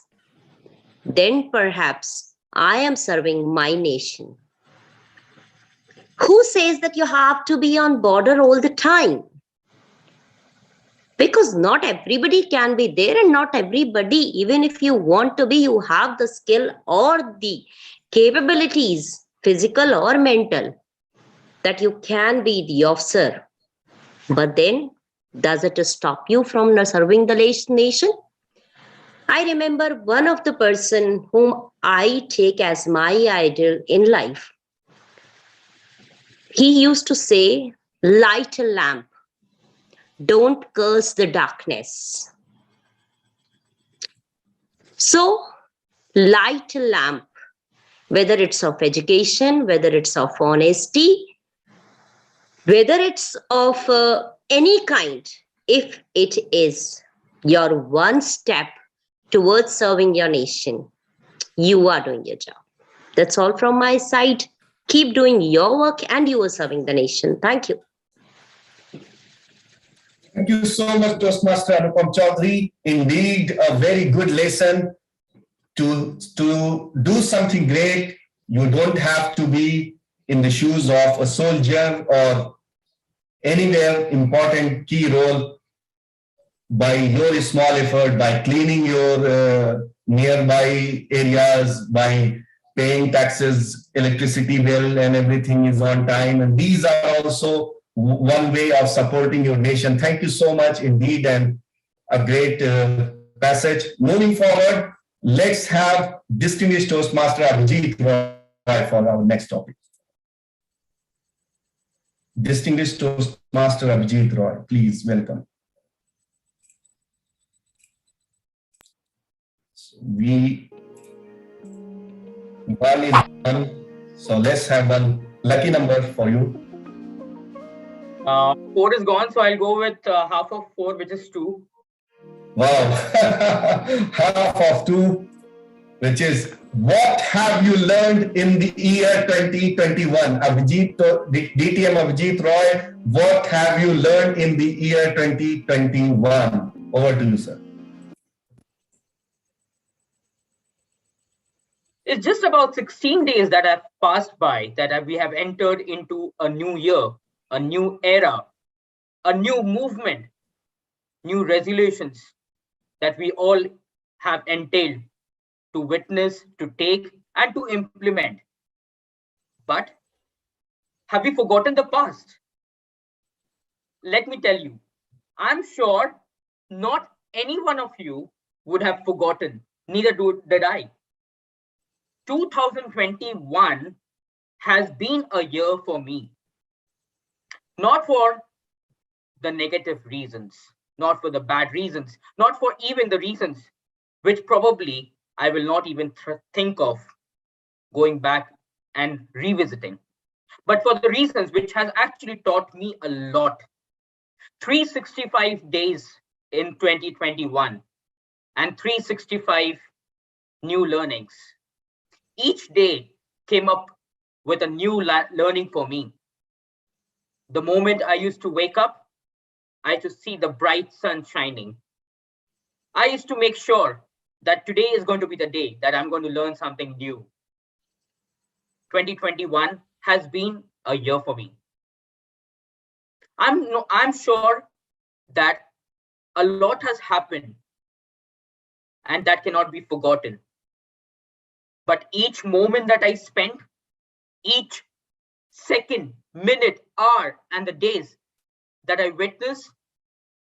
then perhaps I am serving my nation. Who says that you have to be on border all the time? Because not everybody can be there, and not everybody, even if you want to be, you have the skill or the capabilities, physical or mental, that you can be the officer. But then, does it stop you from serving the nation? I remember one of the person whom I take as my idol in life. He used to say, light a lamp, don't curse the darkness. So, light a lamp, whether it's of education, whether it's of honesty, whether it's of any kind, if it is your one step towards serving your nation, you are doing your job. That's all from my side. Keep doing your work and you are serving the nation. Thank you. Thank you so much, Toastmaster Anupam Chaudhary. Indeed, a very good lesson. To do something great, you don't have to be in the shoes of a soldier or anywhere important key role. By your small effort, by cleaning your nearby areas, by paying taxes, electricity bill, and everything is on time. And these are also one way of supporting your nation. Thank you so much indeed, and a great passage. Moving forward, let's have distinguished Toastmaster Abhijit Roy for our next topic. Distinguished Toastmaster Abhijit Roy, please welcome. We one is one, so let's have one lucky number for you. 4 is gone, so I'll go with half of 4, which is 2. Wow, half of 2, which is what have you learned in the year 2021? Abhijit, DTM Abhijit Roy, what have you learned in the year 2021? Over to you, sir. It's just about 16 days that have passed by, that we have entered into a new year, a new era, a new movement, new resolutions that we all have entailed to witness, to take, and to implement. But have we forgotten the past? Let me tell you, I'm sure not any one of you would have forgotten, neither did I. 2021 has been a year for me, not for the negative reasons, not for the bad reasons, not for even the reasons which probably I will not even think of going back and revisiting, but for the reasons which has actually taught me a lot. 365 days in 2021 and 365 new learnings. Each day came up with a new learning for me. The moment I used to wake up, I used to see the bright sun shining. I used to make sure that today is going to be the day that I'm going to learn something new. 2021 has been a year for me. I'm sure that a lot has happened and that cannot be forgotten. But each moment that I spent, each second, minute, hour, and the days that I witnessed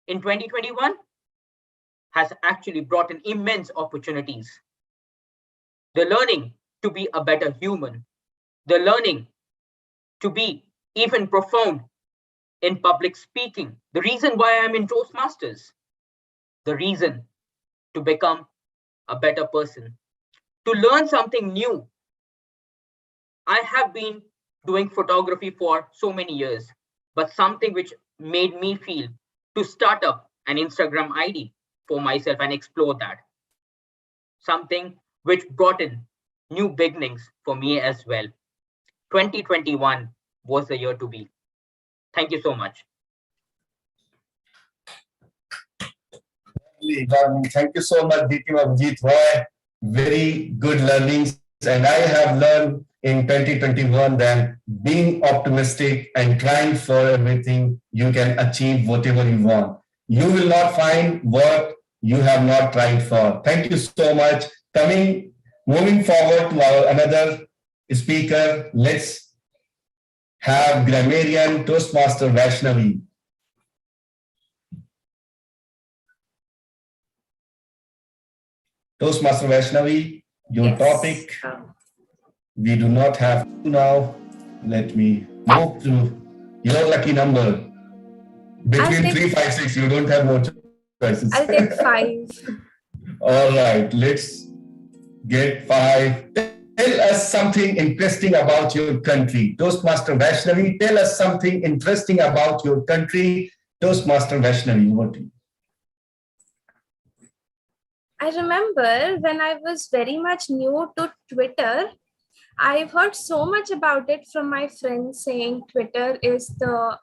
in 2021 has actually brought in immense opportunities. The learning to be a better human, the learning to be even profound in public speaking, the reason why I'm in Toastmasters, the reason to become a better person, to learn something new. I have been doing photography for so many years, but something which made me feel to start up an Instagram ID for myself and explore that. Something which brought in new beginnings for me as well. 2021 was the year to be. Thank you so much. Thank you so much, DT Abhijit Roy. Very good learnings. And I have learned in 2021 that being optimistic and trying for everything, you can achieve whatever you want. You will not find what you have not tried for. Thank you so much. Moving forward to our another speaker, let's have grammarian Toastmaster Vaishnavi. Toastmaster Vaishnavi, your Yes. topic. We do not have now. Let me move to your lucky number. Between 3, 5, 6, you don't have more choices. I'll take 5. All right, let's get 5. Tell us something interesting about your country. Toastmaster Vaishnavi, tell us something interesting about your country. Toastmaster Vaishnavi, over to you. I remember when I was very much new to Twitter, I've heard so much about it from my friends saying Twitter is the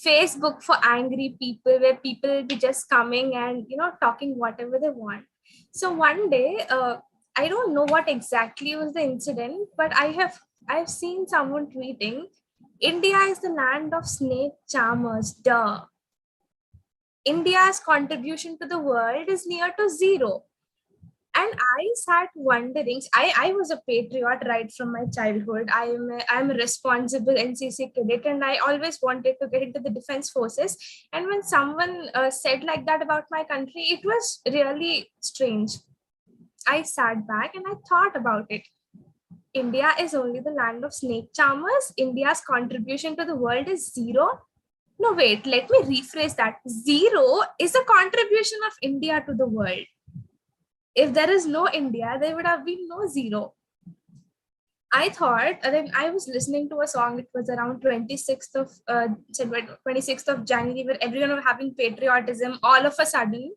Facebook for angry people, where people will be just coming and, talking whatever they want. So one day, I don't know what exactly was the incident, but I've seen someone tweeting, India is the land of snake charmers, duh. India's contribution to the world is near to 0. And I sat wondering, I was a patriot right from my childhood. I'm a responsible NCC cadet, and I always wanted to get into the defense forces. And when someone said like that about my country, it was really strange. I sat back and I thought about it. India is only the land of snake charmers. India's contribution to the world is 0. No, wait, let me rephrase that. 0 is a contribution of India to the world. If there is no India, there would have been no 0. I thought, and then I was listening to a song, it was around 26th of January, where everyone was having patriotism. All of a sudden,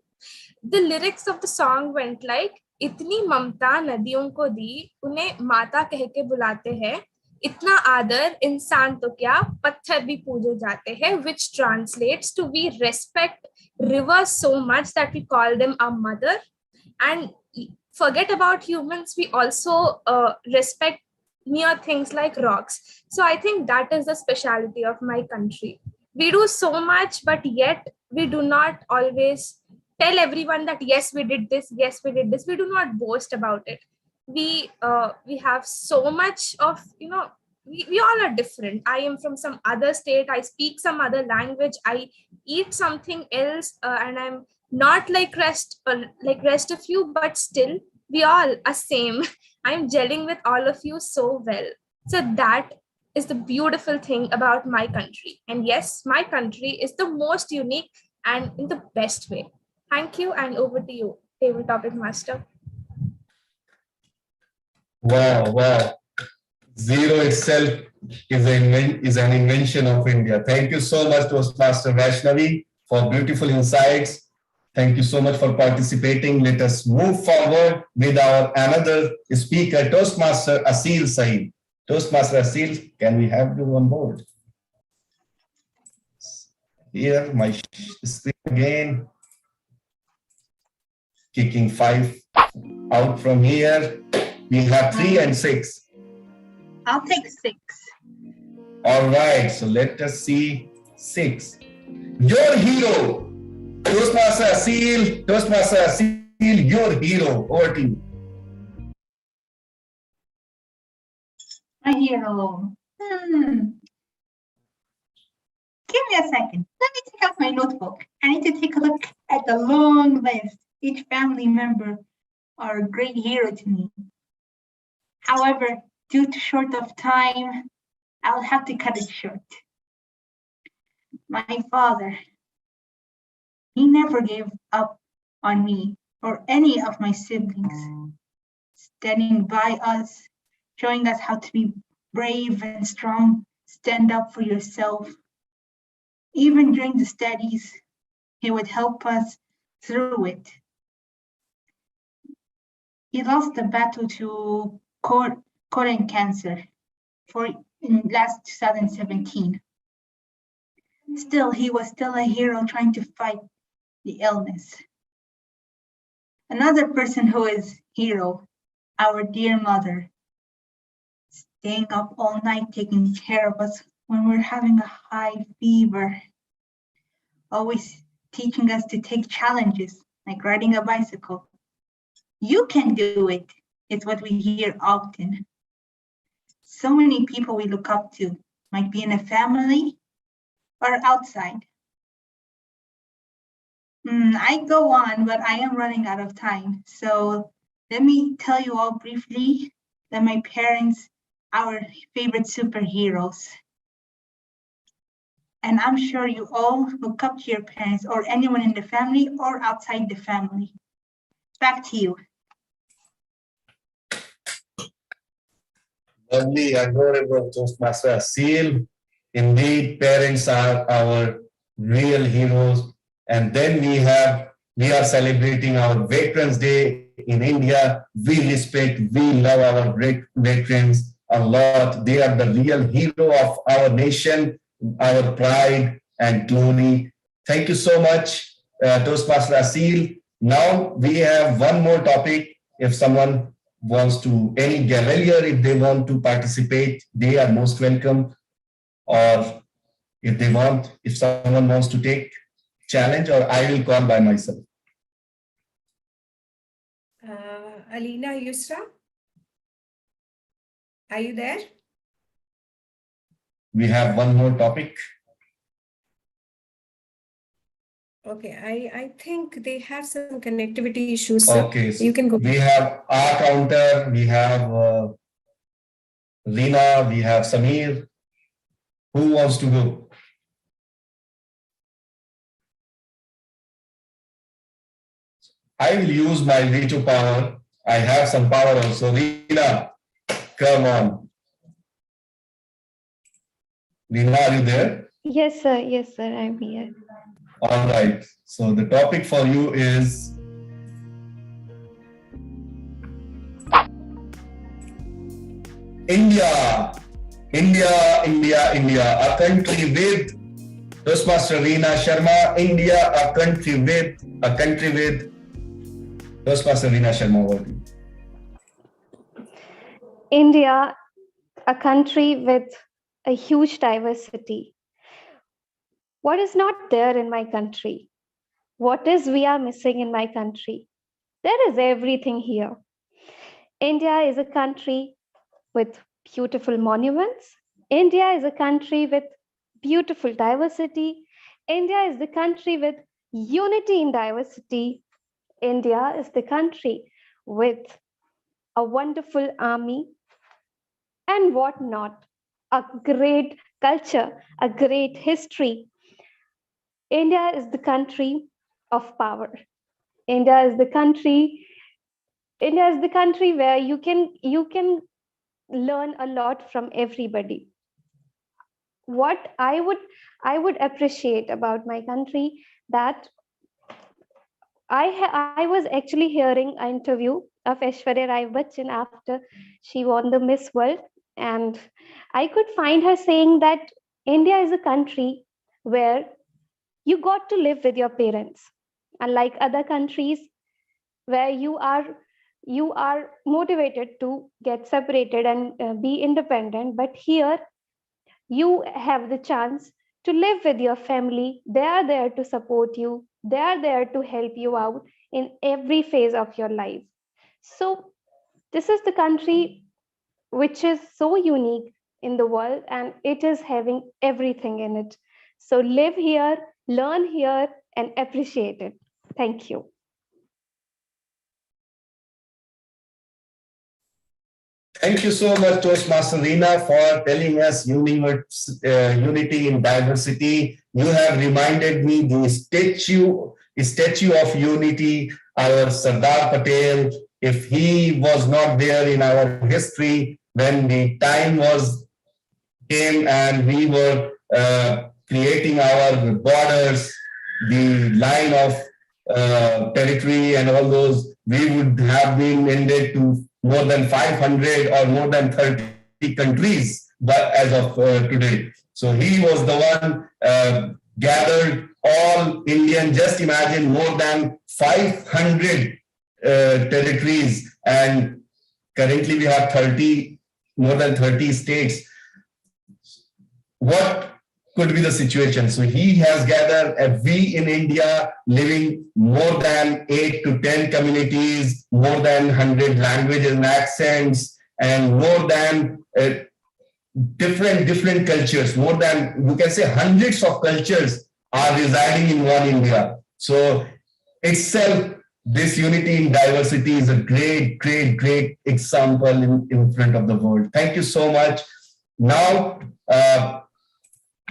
the lyrics of the song went like, इतनी ममता नदियों को दी, उन्हें माता कह के बुलाते हैं, इतना आदर इंसान तो क्या, पत्थर भी पूजे जाते हैं, which translates to we respect rivers so much that we call them our mother. And forget about humans, we also respect mere things like rocks. So I think that is the speciality of my country. We do so much, but yet we do not always tell everyone that yes, we did this, yes, we did this. We do not boast about it. We have so much of, we all are different. I am from some other state, I speak some other language, I eat something else, and I'm not like rest of you, but still we all are same. I'm gelling with all of you so well. So that is the beautiful thing about my country. And yes, my country is the most unique and in the best way. Thank you, and over to you, table topic master. Wow. 0 itself is an invention of India. Thank you so much, Toastmaster Vaishnavi, for beautiful insights. Thank you so much for participating. Let us move forward with our another speaker, Toastmaster Achilles Saeed. Toastmaster Achilles, can we have you on board? Here, my screen again. Kicking 5 out from here. We have 3 and 6. I'll take 6. All right, so let us see 6. Your hero, Toastmaster Achilles, your hero. Over to you. My hero. Give me a second. Let me take out my notebook. I need to take a look at the long list. Each family member are a great hero to me. However, due to short of time, I'll have to cut it short. my father. He never gave up on me or any of my siblings, standing by us, showing us how to be brave and strong, stand up for yourself. Even during the studies, he would help us through it. He lost the battle to colon cancer in last 2017. Still, he was still a hero trying to fight the illness. Another person who is hero, our dear mother, staying up all night taking care of us when we're having a high fever, always teaching us to take challenges like riding a bicycle. You can do it, is what we hear often. So many people we look up to, might be in a family or outside. I go on, but I am running out of time. So let me tell you all briefly that my parents, our favorite superheroes. And I'm sure you all look up to your parents or anyone in the family or outside the family. Back to you. Lovely, adorable Toastmaster Seal. Indeed, parents are our real heroes. And then we are celebrating our Veterans Day in India. We respect, we love our great veterans a lot. They are the real hero of our nation, our pride and glory. Thank you so much, Toastmaster Asil. Now we have one more topic. If someone wants to, any Gavalier, if they want to participate, they are most welcome. Or if someone wants to take challenge, or I will call by myself. Alina Yusra, are you there? We have one more topic. Okay, I think they have some connectivity issues, sir. Okay, so you can go. We have our counter, we have Reena, we have Samir. Who wants to go? I will use my veto power. I have some power also. Reena, come on. Reena, are you there? Yes, sir. Yes, sir. I'm here. All right. So the topic for you is India. India. A country with Toastmaster Reena Sharma. India, a country with Toastmaster Reena Sharma. Over to you. India, a country with a huge diversity. What is not there in my country? What is we are missing in my country? There is everything here. India is a country with beautiful monuments. India is a country with beautiful diversity. India is the country with unity in diversity. India is the country with a wonderful army and whatnot, a great culture, a great history. India is the country of power. India is the country where you can learn a lot from everybody. What I would appreciate about my country, that I was actually hearing an interview of Aishwarya Rai Bachchan after she won the Miss World, and I could find her saying that India is a country where you got to live with your parents, unlike other countries where you are motivated to get separated and be independent. But here you have the chance to live with your family. They are there to support you. They are there to help you out in every phase of your life. So this is the country which is so unique in the world, and it is having everything in it. So live here, learn here, and appreciate it. Thank you. Thank you so much, Toastmaster Reena, for telling us unity in diversity. You have reminded me the statue of unity, our Sardar Patel. If he was not there in our history, when the time came and we were creating our borders, the line of territory and all those, we would have been ended to more than 500 or more than 30 countries, but as of today. So he was the one gathered all Indian, just imagine more than 500 territories, and currently we have more than 30 states. What could be the situation? So he has gathered we in India living more than 8 to 10 communities, more than 100 languages and accents, and more than different cultures, more than, you can say, hundreds of cultures are residing in one India. So itself, this unity in diversity is a great example in front of the world. Thank you so much. Now,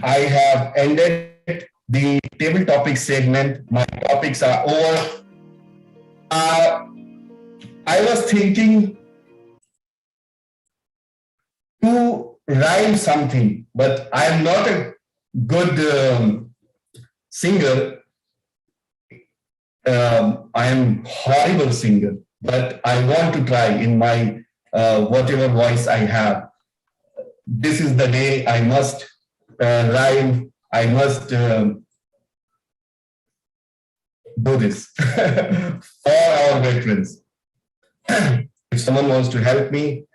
I have ended the table topic segment. My topics are over. I was thinking to rhyme something, but I am not a good singer. I am horrible singer, but I want to try in my whatever voice I have. This is the day I must rhyme. I must do this for our veterans. If someone wants to help me.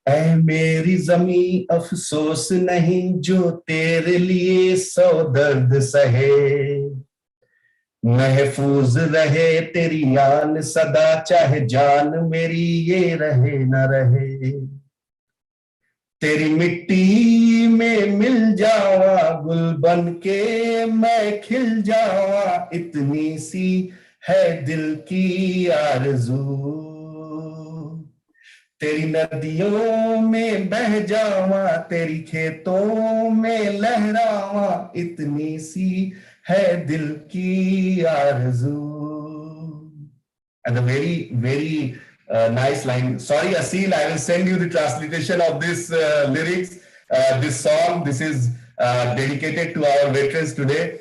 ऐ मेरी ज़मीं अफसोस नहीं जो तेरे लिए सौ दर्द सहे, महफूज रहे तेरी यान सदा, चाहे जान मेरी ये रहे न रहे। तेरी मिट्टी में मिल जावा, गुल बन के मैं खिल जावा, इतनी सी है दिल की आरज़ू। तेरी नदियों में बह जावा, तेरी खेतों में लहरावा, इतनी सी है दिल की आरज़ू। And a very nice line. Sorry, Asil, I will send you the translation of this lyrics, this song. This is dedicated to our veterans today.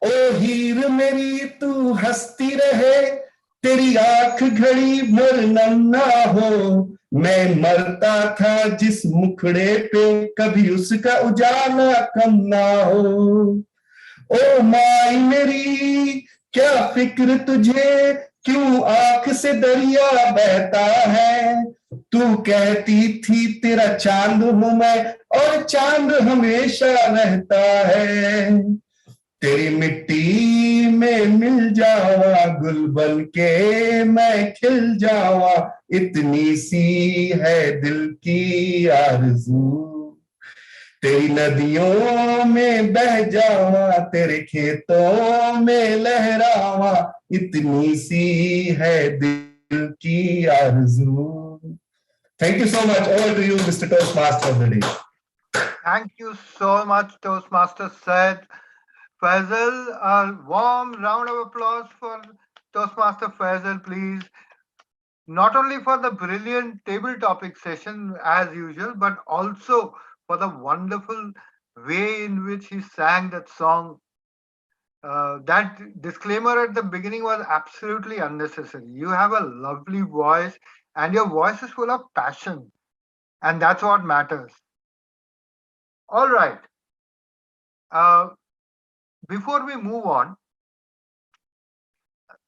ओ हीर मेरी तू हंसती रहे, तेरी आंख घड़ी मरनम ना हो, मैं मरता था जिस मुखड़े पे, कभी उसका उजाला कम ना हो। ओ माई मेरी क्या फिक्र तुझे, क्यों आंख से दरिया बहता है, तू कहती थी तेरा चांद हूं मैं, और चांद हमेशा रहता है। तेरी मिट्टी में मिल जावा, गुल बन के मैं खिल जावा, इतनी सी है दिल की आरज़ू। तेरी नदियों में बह जावा, तेरे खेतों में लहरावा, इतनी सी है दिल की आरज़ू। Thank you so much. Over to you, Mr. Toastmaster of the day. Thank you so much, Toastmaster said. Faisal, a warm round of applause for Toastmaster Faisal, please. Not only for the brilliant table topic session as usual, but also for the wonderful way in which he sang that song. That disclaimer at the beginning was absolutely unnecessary. You have a lovely voice and your voice is full of passion, and that's what matters. All right. Before we move on,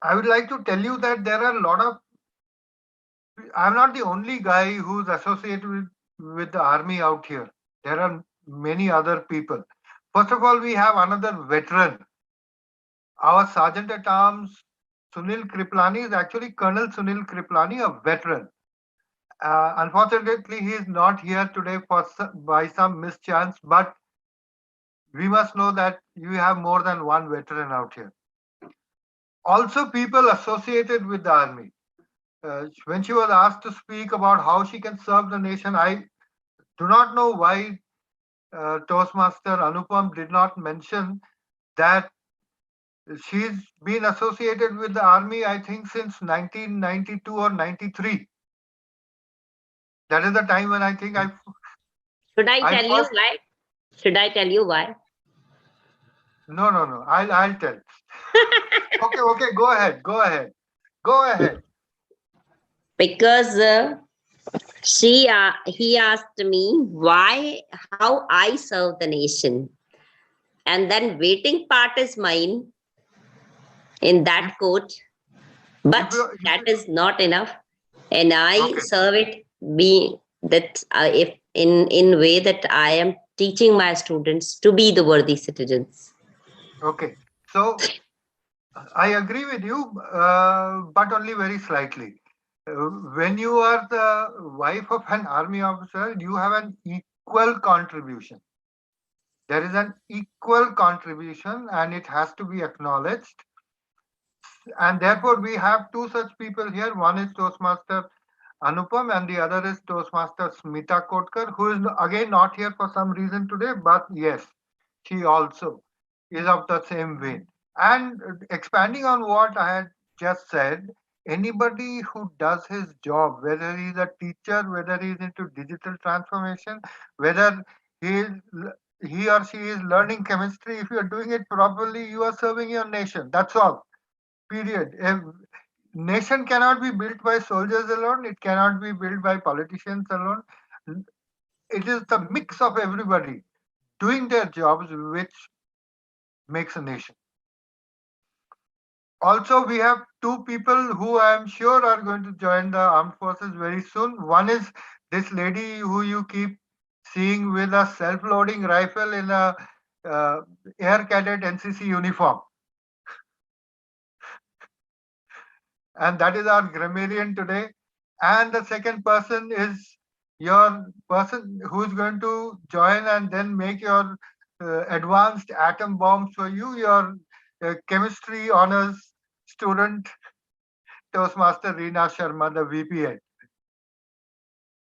I would like to tell you that there are a lot of, I'm not the only guy who's associated with the army out here. There are many other people. First of all, we have another veteran. Our Sergeant at Arms, Sunil Kriplani, is actually Colonel Sunil Kriplani, a veteran. Unfortunately, he is not here today by some mischance, but we must know that you have more than one veteran out here. Also, people associated with the army. when she was asked to speak about how she can serve the nation, I do not know why Toastmaster Anupam did not mention that she's been associated with the army, I think, since 1992 or 93. That is the time when I think Should I tell you first, why? Should I tell you why? no. I'll tell. Okay. Go ahead. Because he asked me how I serve the nation, and then waiting part is mine in that quote, but that is not enough, and I serve it be that if in way that I am teaching my students to be the worthy citizens. Okay, so I agree with you, but only very slightly. When you are the wife of an army officer, you have an equal contribution. There is an equal contribution and it has to be acknowledged. And therefore, we have two such people here. One is Toastmaster Anupam and the other is Toastmaster Smita Kotkar, who is again not here for some reason today, but yes, she also is of the same vein. And expanding on what I had just said, anybody who does his job, whether he's a teacher, whether he's into digital transformation, whether he or she is learning chemistry, if you're doing it properly, you are serving your nation. That's all. Period. A nation cannot be built by soldiers alone. It cannot be built by politicians alone. It is the mix of everybody doing their jobs which makes a nation. Also, we have two people who I am sure are going to join the armed forces very soon. One is this lady who you keep seeing with a self-loading rifle in a Air Cadet NCC uniform. And that is our grammarian today. And the second person is your person who is going to join and then make your advanced atom bombs for you, your chemistry honors student, Toastmaster Reena Sharma, the VPN.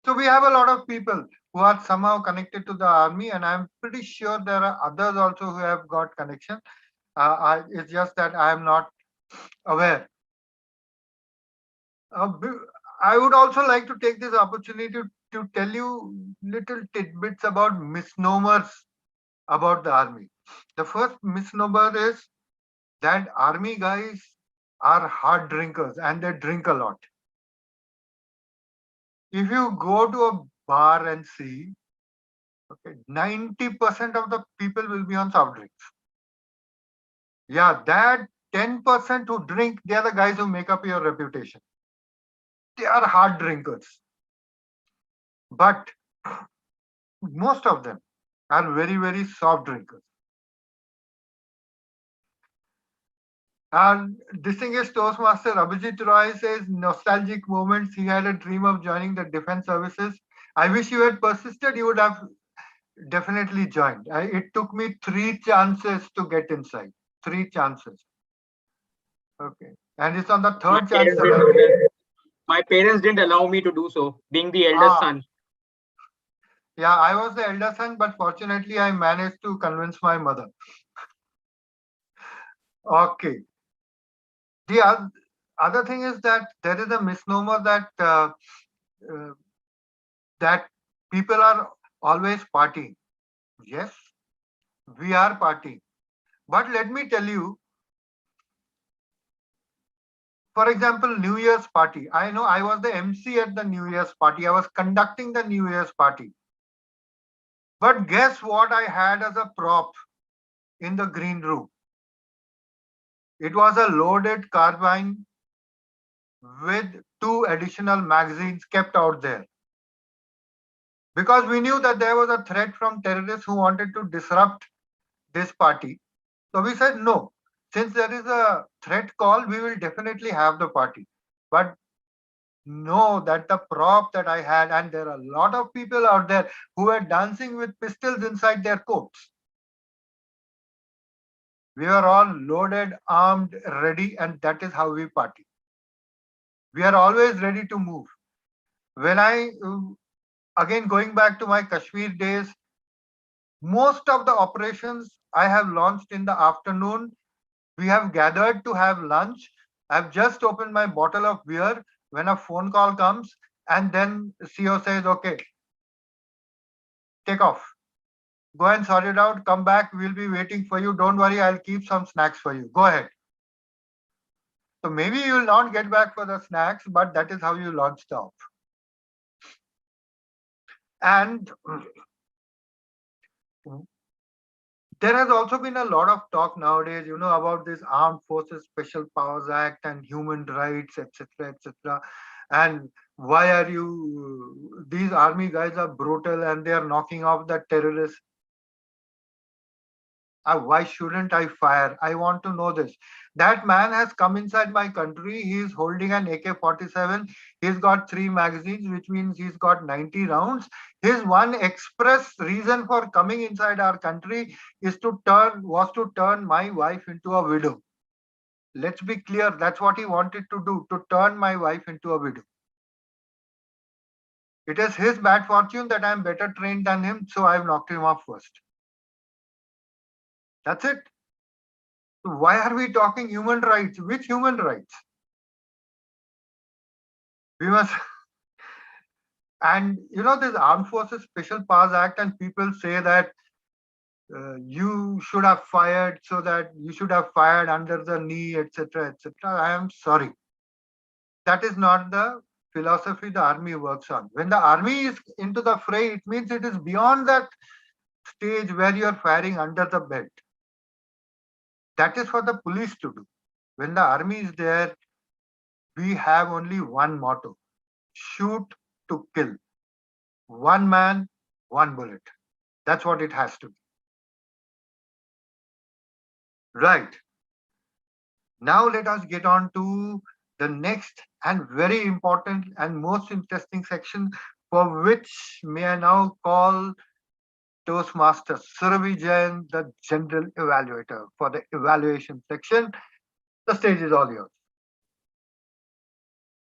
So we have a lot of people who are somehow connected to the army, and I'm pretty sure there are others also who have got connection. It's just that I am not aware. I would also like to take this opportunity to tell you little tidbits about misnomers about the army. The first misnomer is that army guys are hard drinkers and they drink a lot. If you go to a bar and see, okay, 90% of the people will be on soft drinks. Yeah, that 10% who drink, they are the guys who make up your reputation. They are hard drinkers. But most of them are very, very soft drinkers. And distinguished Toastmaster Abhijit Roy says, nostalgic moments, he had a dream of joining the defense services. I wish you had persisted, you would have definitely joined. It took me 3 chances to get inside. 3 chances. Okay. And it's on the third chance that my parents didn't allow me to do so, being the eldest son. Yeah, I was the elder son, but fortunately I managed to convince my mother. Okay. The other thing is that there is a misnomer that that people are always partying. Yes, we are partying. But let me tell you, for example, New Year's party. I know I was the MC at the New Year's party. I was conducting the New Year's party. But guess what I had as a prop in the green room? It was a loaded carbine with 2 additional magazines kept out there. Because we knew that there was a threat from terrorists who wanted to disrupt this party. So we said, no, since there is a threat call, we will definitely have the party. But know that the prop that I had, and there are a lot of people out there who were dancing with pistols inside their coats. We were all loaded, armed, ready, and that is how we party. We are always ready to move. When again going back to my Kashmir days, most of the operations I have launched in the afternoon. We have gathered to have lunch. I've just opened my bottle of beer when a phone call comes, and then CEO says, okay, take off. Go and sort it out. Come back. We'll be waiting for you. Don't worry. I'll keep some snacks for you. Go ahead. So maybe you'll not get back for the snacks, but that is how you launched off. And there has also been a lot of talk nowadays, about this Armed Forces Special Powers Act and human rights, etc., etc. And why are these army guys are brutal and they are knocking off the terrorists. Why shouldn't I fire? I want to know this. That man has come inside my country. He is holding an AK-47. He's got 3 magazines, which means he's got 90 rounds. His one express reason for coming inside our country was to turn my wife into a widow. Let's be clear. That's what he wanted to do, to turn my wife into a widow. It is his bad fortune that I'm better trained than him, so I've knocked him off first. That's it. So why are we talking human rights? Which human rights? We must. And this Armed Forces Special Powers Act, and people say that you should have fired, so that you should have fired under the knee, etc., etc. I am sorry. That is not the philosophy the army works on. When the army is into the fray, it means it is beyond that stage where you are firing under the belt. That is for the police to do. When the army is there, we have only one motto: shoot to kill. One man, one bullet. That's what it has to be. Right. Now let us get on to the next and very important and most interesting section, for which may I now call Toastmaster Surabhi Jain, the General Evaluator, for the evaluation section. The stage is all yours.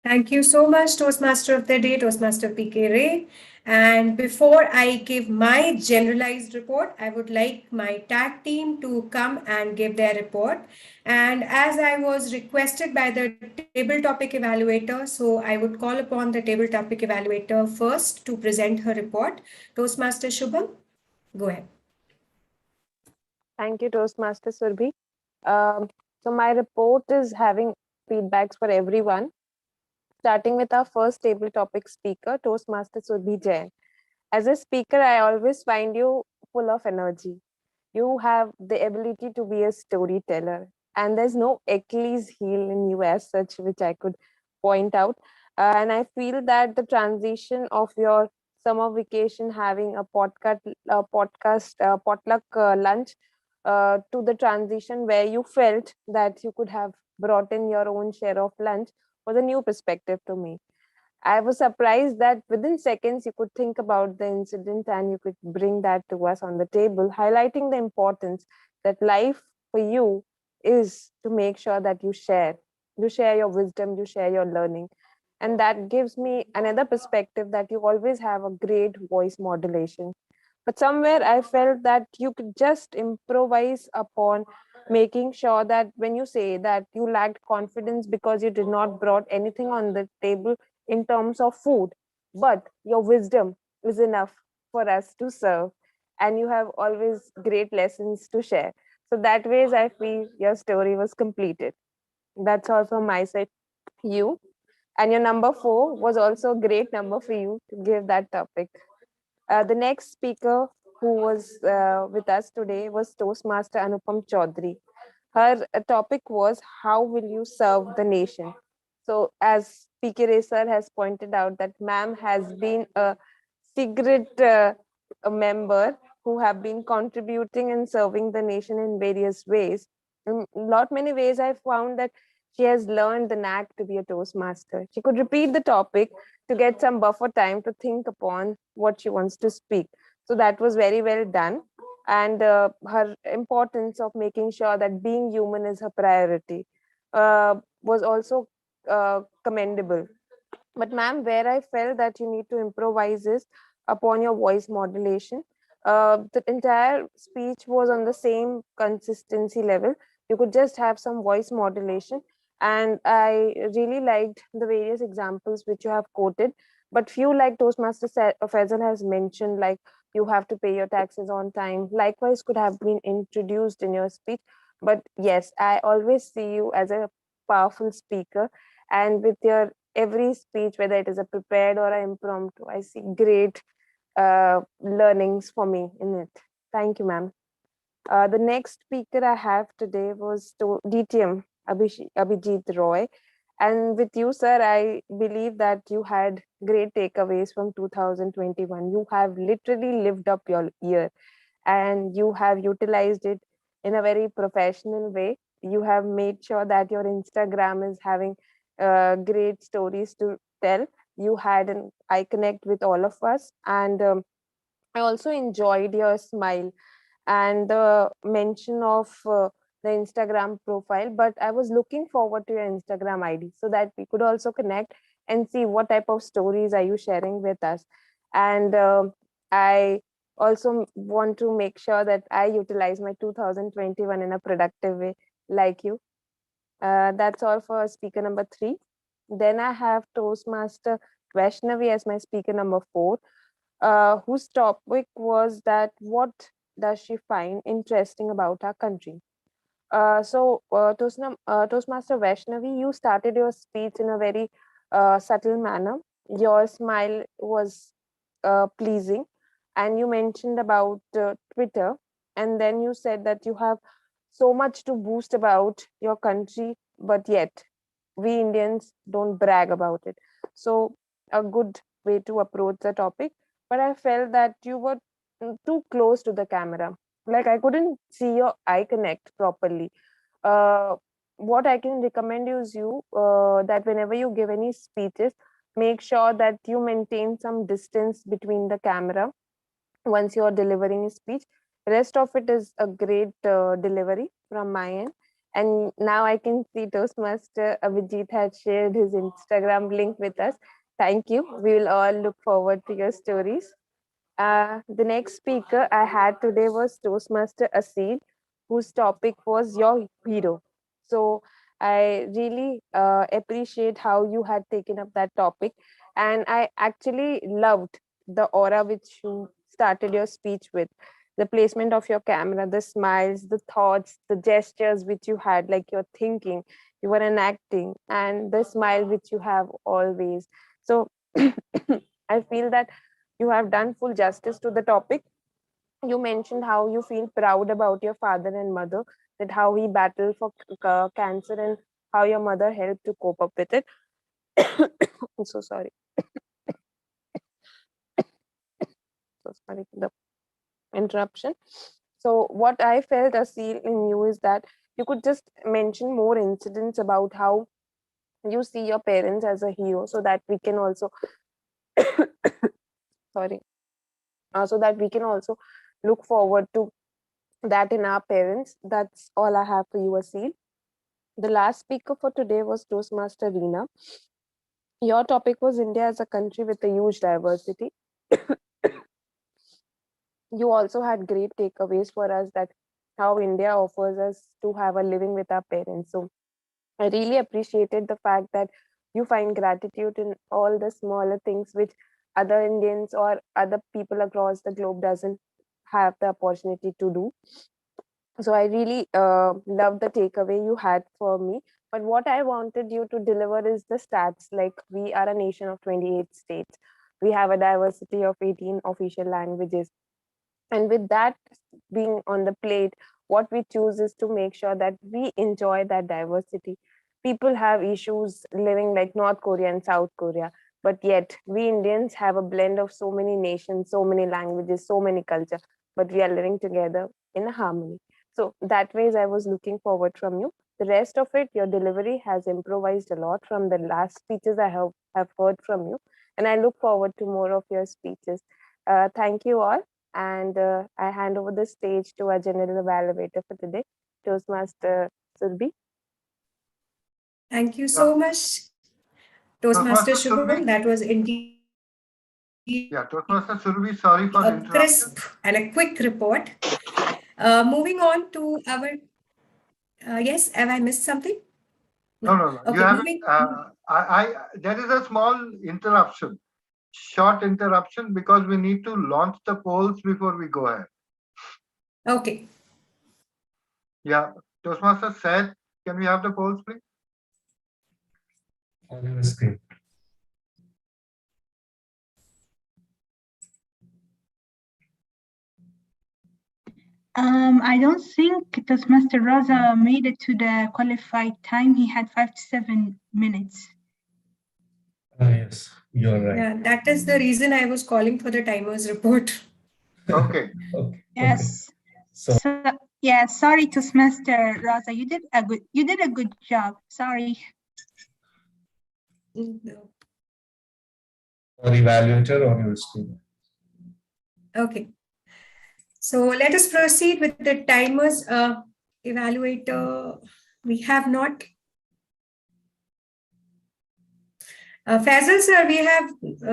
Thank you so much, Toastmaster of the Day, Toastmaster PK Ray. And before I give my generalized report, I would like my tag team to come and give their report. And as I was requested by the table topic evaluator, so I would call upon the table topic evaluator first to present her report. Toastmaster Shubham, go ahead. Thank you, Toastmaster Surbhi. So my report is having feedbacks for everyone, starting with our first table topic speaker, Toastmaster Surbhi Jain. As a speaker, I always find you full of energy. You have the ability to be a storyteller, and there's no Achilles heel in you as such, which I could point out. And I feel that the transition of your summer vacation, having a potluck lunch, to the transition where you felt that you could have brought in your own share of lunch, was a new perspective to me. I was surprised that within seconds you could think about the incident and you could bring that to us on the table, highlighting the importance that life for you is to make sure that you share your wisdom, you share your learning. And that gives me another perspective that you always have a great voice modulation. But somewhere I felt that you could just improvise upon making sure that when you say that you lacked confidence because you did not brought anything on the table in terms of food, but your wisdom is enough for us to serve, and you have always great lessons to share. So that ways I feel your story was completed. That's all from my side. You and your number 4 was also a great number for you to give that topic. The next speaker who was with us today was Toastmaster Anupam Chaudhary. Her topic was, how will you serve the nation? So as PK Ray sir has pointed out, that ma'am has been a secret a member who have been contributing and serving the nation in various ways. In many ways, I found that she has learned the knack to be a Toastmaster. She could repeat the topic to get some buffer time to think upon what she wants to speak. So that was very well done. And her importance of making sure that being human is her priority was also commendable. But ma'am, where I felt that you need to improvise is upon your voice modulation. The entire speech was on the same consistency level. You could just have some voice modulation. And I really liked the various examples which you have quoted. But few, like Toastmaster Faisal has mentioned, like you have to pay your taxes on time, likewise could have been introduced in your speech. But yes, I always see you as a powerful speaker, and with your every speech, whether it is a prepared or an impromptu, I see great learnings for me in it. Thank you, ma'am. The next speaker I have today was to DTM Abhijit Roy. And with you, sir, I believe that you had great takeaways from 2021. You have literally lived up your year, and you have utilized it in a very professional way. You have made sure that your Instagram is having great stories to tell. You had an eye connect with all of us, and I also enjoyed your smile and the mention of the Instagram profile. But I was looking forward to your Instagram ID so that we could also connect and see what type of stories are you sharing with us. And I also want to make sure that I utilize my 2021 in a productive way, like you. That's all for speaker number 3. Then I have Toastmaster Vaishnavi as my speaker number 4, whose topic was that what does she find interesting about our country. Toastmaster Vaishnavi, you started your speech in a very subtle manner. Your smile was pleasing, and you mentioned about Twitter, and then you said that you have so much to boost about your country, but yet we Indians don't brag about it. So, a good way to approach the topic. But I felt that you were too close to the camera. Like I couldn't see your eye connect properly. Uh, what I can recommend is you that whenever you give any speeches, make sure that you maintain some distance between the camera once you're delivering a speech. Rest of it is a great delivery from my end. And now I can see Toastmaster Abhijit had shared his Instagram link with us. Thank you. We will all look forward to your stories. The next speaker I had today was Toastmaster Asil, whose topic was your hero. So I really appreciate how you had taken up that topic. And I actually loved the aura which you started your speech with. The placement of your camera, the smiles, the thoughts, the gestures which you had, like you're thinking, you were enacting, and the smile which you have always. So I feel that you have done full justice to the topic. You mentioned how you feel proud about your father and mother, that how he battled for cancer and how your mother helped to cope up with it. I'm so sorry. So sorry for the interruption. So what I felt, Asil, in you is that you could just mention more incidents about how you see your parents as a hero, so that we can also sorry so that we can also look forward to that in our parents. That's all I have for you, Asil. The last speaker for today was Toastmaster Reena. Your topic was India as a country with a huge diversity. You also had great takeaways for us, that how India offers us to have a living with our parents. So I really appreciated the fact that you find gratitude in all the smaller things which other Indians or other people across the globe doesn't have the opportunity to do. So I really love the takeaway you had for me. But what I wanted you to deliver is the stats. Like, we are a nation of 28 states. We have a diversity of 18 official languages. And with that being on the plate, what we choose is to make sure that we enjoy that diversity. People have issues living like North Korea and South Korea, but yet we Indians have a blend of so many nations, so many languages, so many culture, but we are living together in a harmony. So that ways I was looking forward from you. The rest of it, your delivery has improvised a lot from the last speeches I have heard from you, and I look forward to more of your speeches. Thank you all. And I hand over the stage to our general evaluator for today, Toastmaster Surbi. Thank you so much, Toastmaster Toastmaster Shubham, Surabhi. that was indeed Yeah, Toastmaster Surabhi, sorry for a interruption. crisp and a quick report. Moving on to our, yes, have I missed something? No. Okay, You haven't. moving. There is a small interruption, short interruption, because we need to launch the polls before we go ahead. Okay. Yeah, Toastmaster said, can we have the polls, please? On the screen. I don't think Toastmaster Raza made it to the qualified time. He had 5 to 7 minutes. Yes, you're right. Yeah, that is the reason I was calling for the timers report. Okay. Okay. Yes. So, yeah, sorry, Toastmaster Raza, you did a good job. Sorry. No. or evaluator or your student. Okay. So let us proceed with the timers. Evaluator, we have not. Faisal sir,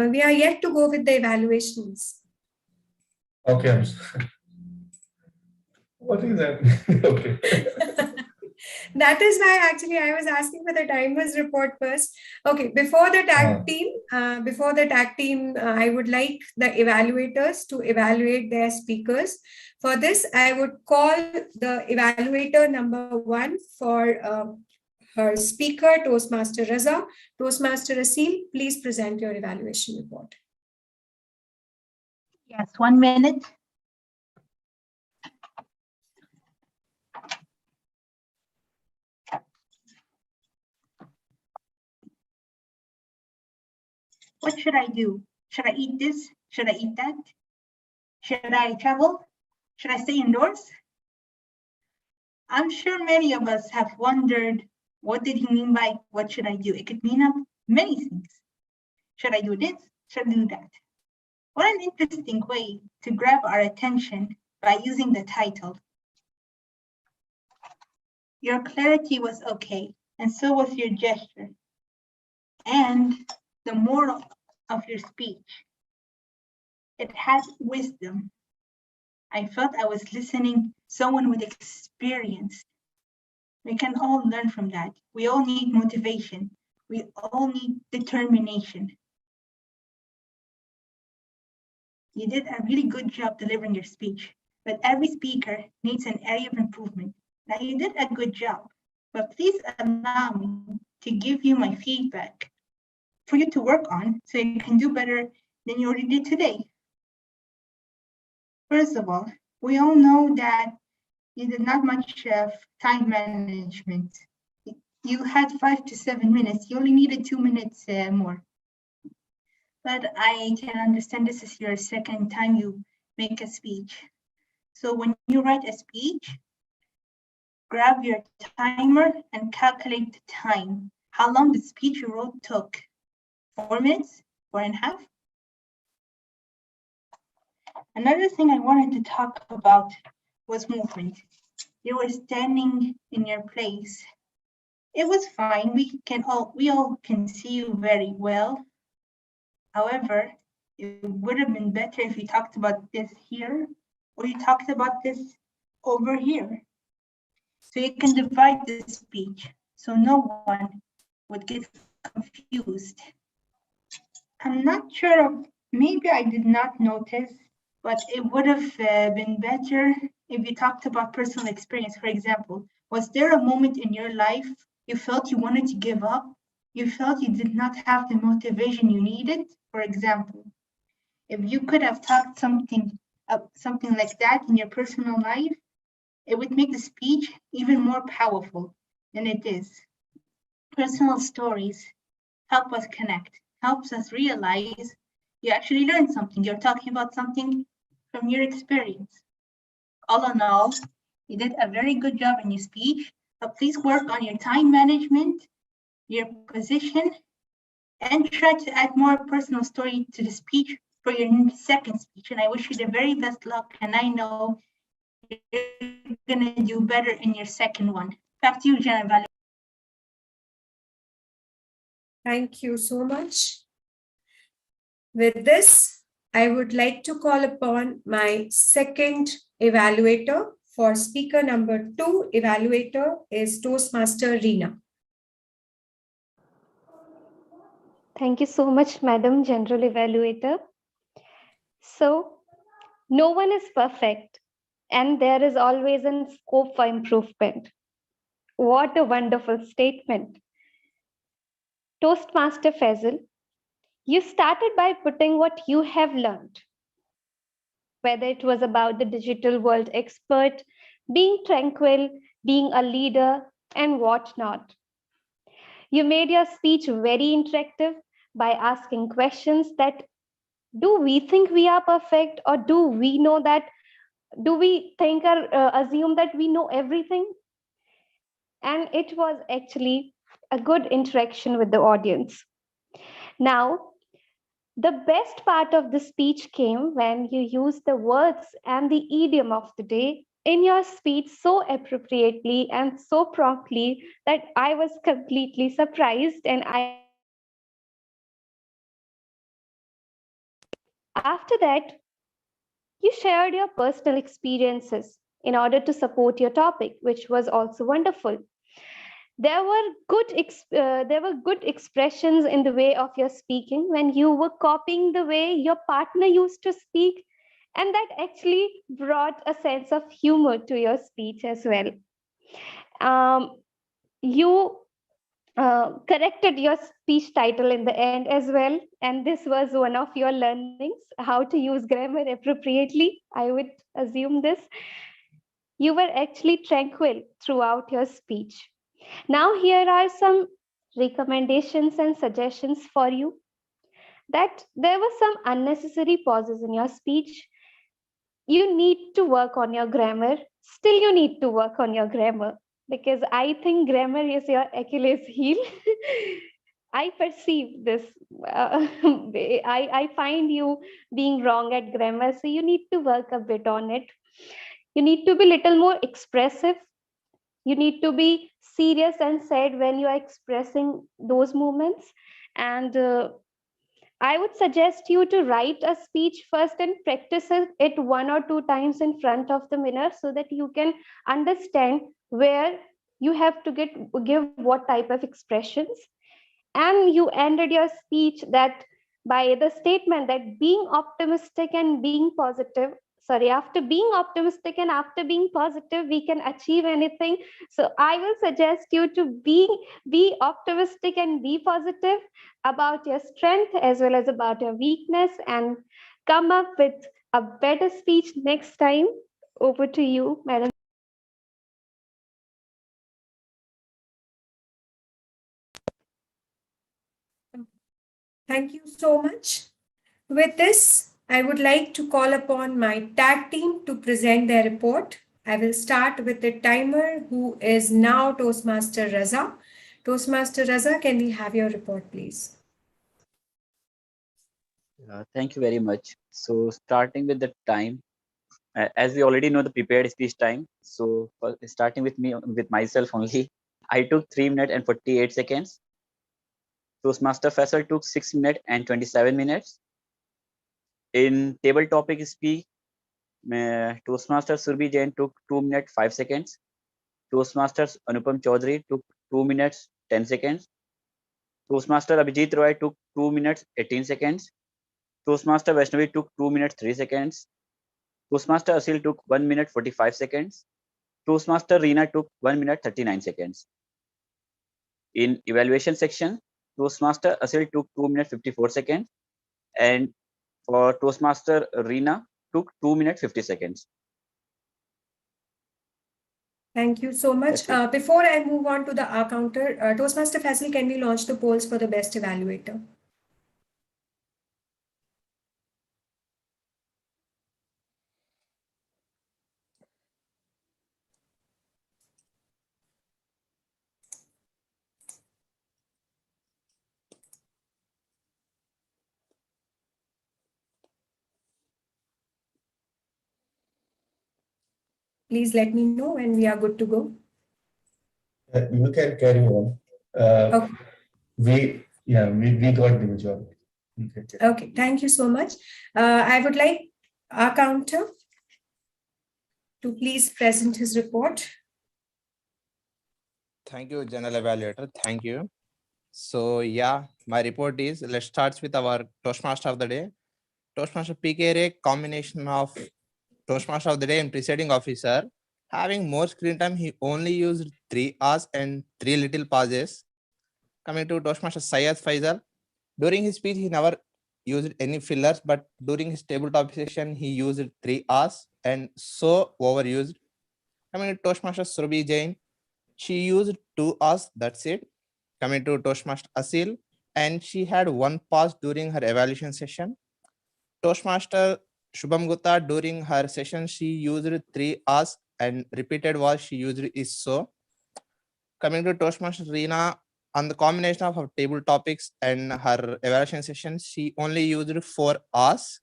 we are yet to go with the evaluations. Okay. What is that? Okay. That is why actually I was asking for the timers report first. Okay, before the tag team, I would like the evaluators to evaluate their speakers. For this, I would call the evaluator number 1 for her speaker, Toastmaster Raza. Toastmaster Asil, please present your evaluation report. Yes, 1 minute. What should I do? Should I eat this? Should I eat that? Should I travel? Should I stay indoors? I'm sure many of us have wondered, what did he mean by what should I do? It could mean many things. Should I do this? Should I do that? What an interesting way to grab our attention by using the title. Your clarity was okay, and so was your gesture. And the moral of your speech. It had wisdom. I felt I was listening someone with experience. We can all learn from that. We all need motivation. We all need determination. You did a really good job delivering your speech, but every speaker needs an area of improvement. Now you did a good job, but please allow me to give you my feedback for you to work on so you can do better than you already did today. First of all, we all know that you did not much time management. You had 5 to 7 minutes. You only needed 2 minutes more. But I can understand this is your second time you make a speech. So when you write a speech, grab your timer and calculate the time. How long the speech you wrote took? 4 minutes? 4.5? Another thing I wanted to talk about was movement. You were standing in your place. It was fine. We all can see you very well. However, it would have been better if you talked about this here, or you talked about this over here. So you can divide the speech so no one would get confused. I'm not sure, maybe I did not notice, but it would have been better if you talked about personal experience. For example, was there a moment in your life you felt you wanted to give up? You felt you did not have the motivation you needed? For example, if you could have talked something like that in your personal life, it would make the speech even more powerful than it is. Personal stories help us connect, helps us realize you actually learned something. You're talking about something from your experience. All in all, you did a very good job in your speech, but please work on your time management, your position, and try to add more personal story to the speech for your second speech. And I wish you the very best luck, and I know you're gonna do better in your second one. Back to you, Jen. Thank you so much. With this, I would like to call upon my second evaluator. For speaker number 2, evaluator is Toastmaster Reena. Thank you so much, Madam General Evaluator. So, no one is perfect, and there is always a scope for improvement. What a wonderful statement. Toastmaster Faisal, you started by putting what you have learned, whether it was about the digital world expert, being tranquil, being a leader, and whatnot. You made your speech very interactive by asking questions that do we think we are perfect, or do we know that, do we think or assume that we know everything? And it was actually a good interaction with the audience. Now, the best part of the speech came when you used the words and the idiom of the day in your speech so appropriately and so promptly that I was completely surprised, and I after that, you shared your personal experiences in order to support your topic, which was also wonderful. There were good expressions in the way of your speaking when you were copying the way your partner used to speak, and that actually brought a sense of humor to your speech as well. You corrected your speech title in the end as well, and this was one of your learnings, how to use grammar appropriately, I would assume this. You were actually tranquil throughout your speech. Now, here are some recommendations and suggestions for you. That there were some unnecessary pauses in your speech. You need to work on your grammar. Still, you need to work on your grammar, because I think grammar is your Achilles heel. I perceive this. I find you being wrong at grammar, so you need to work a bit on it. You need to be a little more expressive. You need to be serious and sad when you are expressing those moments. And I would suggest you to write a speech first and practice it 1 or 2 times in front of the mirror so that you can understand where you have to give what type of expressions. And you ended your speech that by the statement that being optimistic and being positive, sorry, after being optimistic and after being positive, we can achieve anything. So I will suggest you to be optimistic and be positive about your strength as well as about your weakness, and come up with a better speech next time. Over to you, Madam. Thank you so much. With this, I would like to call upon my tag team to present their report. I will start with the timer, who is now Toastmaster Raza. Toastmaster Raza, can we have your report, please? Thank you very much. So starting with the time, as we already know the prepared speech time. So starting with myself only, I took 3 minutes and 48 seconds. Toastmaster Faisal took 6 minutes and 27 minutes. In table topic speech, Toastmaster Surbi Jain took 2 minutes 5 seconds. Toastmasters Anupam Chaudhary took 2 minutes 10 seconds. Toastmaster Abhijit Roy took 2 minutes 18 seconds. Toastmaster Vaishnavi took 2 minutes 3 seconds. Toastmaster Asil took 1 minute 45 seconds. Toastmaster Reena took 1 minute 39 seconds. In evaluation section, Toastmaster Asil took 2 minutes 54 seconds, and for Toastmaster Reena took 2 minutes 50 seconds. Thank you so much. Before I move on to the R counter, Toastmaster Faisal, can we launch the polls for the best evaluator? Please let me know when we are good to go. You can carry on. Okay. Yeah, we got the majority. Okay. Okay, thank you so much. I would like our counter to please present his report. Thank you, General Evaluator. Thank you. So yeah, my report is, let's start with our Toastmaster of the day. Toastmaster PK Ray, combination of Toastmaster of the day and presiding officer. Having more screen time, he only used 3 hours and 3 little pauses. Coming to Toastmaster Syed Faisal, during his speech, he never used any fillers, but during his tabletop session, he used 3 hours and so overused. Coming to Toastmaster Surabhi Jain, she used 2 hours, that's it. Coming to Toastmaster Asil, and she had 1 pause during her evaluation session. Toastmaster Shubham Gupta, during her session, she used 3 hours and repeated what she used is so. Coming to Toastmaster Reena, on the combination of her table topics and her evaluation session, she only used 4 hours.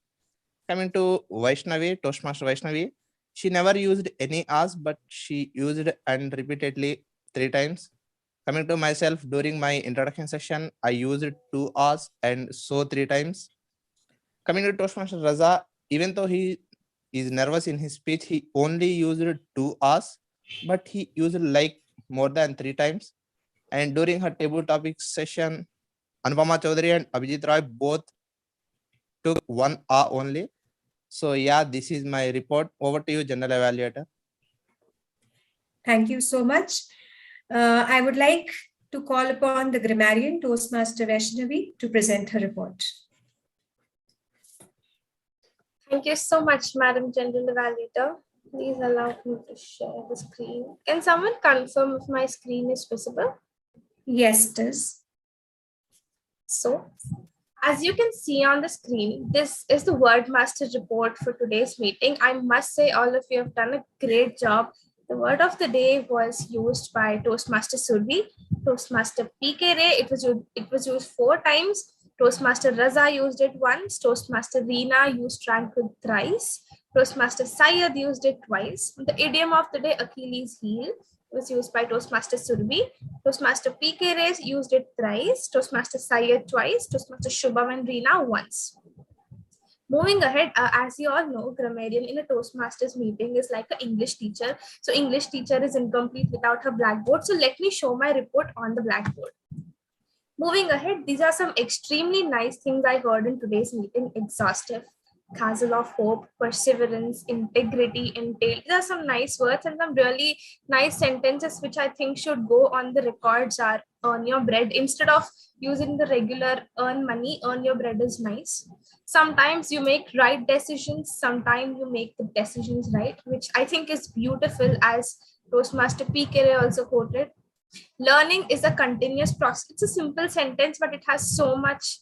Coming to Vaishnavi, Toastmaster Vaishnavi, she never used any hours, but she used and repeatedly 3 times. Coming to myself, during my introduction session, I used 2 hours and so 3 times. Coming to Toastmaster Raza, even though he is nervous in his speech, he only used 2 hours, but he used like more than 3 times. And during her table topics session, Anupama Chaudhary and Abhijit Roy both took 1 hour only. So yeah, this is my report. Over to you, General Evaluator. Thank you so much. I would like to call upon the grammarian Toastmaster Vaishnavi to present her report. Thank you so much, Madam General Evaluator. Please allow me to share the screen. Can someone confirm if my screen is visible? Yes, it is. So, as you can see on the screen, this is the Wordmaster report for today's meeting. I must say all of you have done a great job. The word of the day was used by Toastmaster Surbi, Toastmaster PK Ray. It was used 4 times. Toastmaster Raza used it once. Toastmaster Reena used Tranquility thrice. Toastmaster Syed used it twice. The idiom of the day, Achilles heel, was used by Toastmaster Surbi. Toastmaster PK Ray used it thrice. Toastmaster Syed twice. Toastmaster Shubham and Reena once. Moving ahead, as you all know, grammarian in a Toastmasters meeting is like an English teacher. So English teacher is incomplete without her blackboard. So let me show my report on the blackboard. Moving ahead, these are some extremely nice things I heard in today's meeting. Exhaustive, castle of hope, perseverance, integrity, entail. These are some nice words and some really nice sentences which I think should go on the records are earn your bread. Instead of using the regular earn money, earn your bread is nice. Sometimes you make right decisions, sometimes you make the decisions right, which I think is beautiful, as Toastmaster PK also quoted. Learning is a continuous process. It's a simple sentence, but it has so much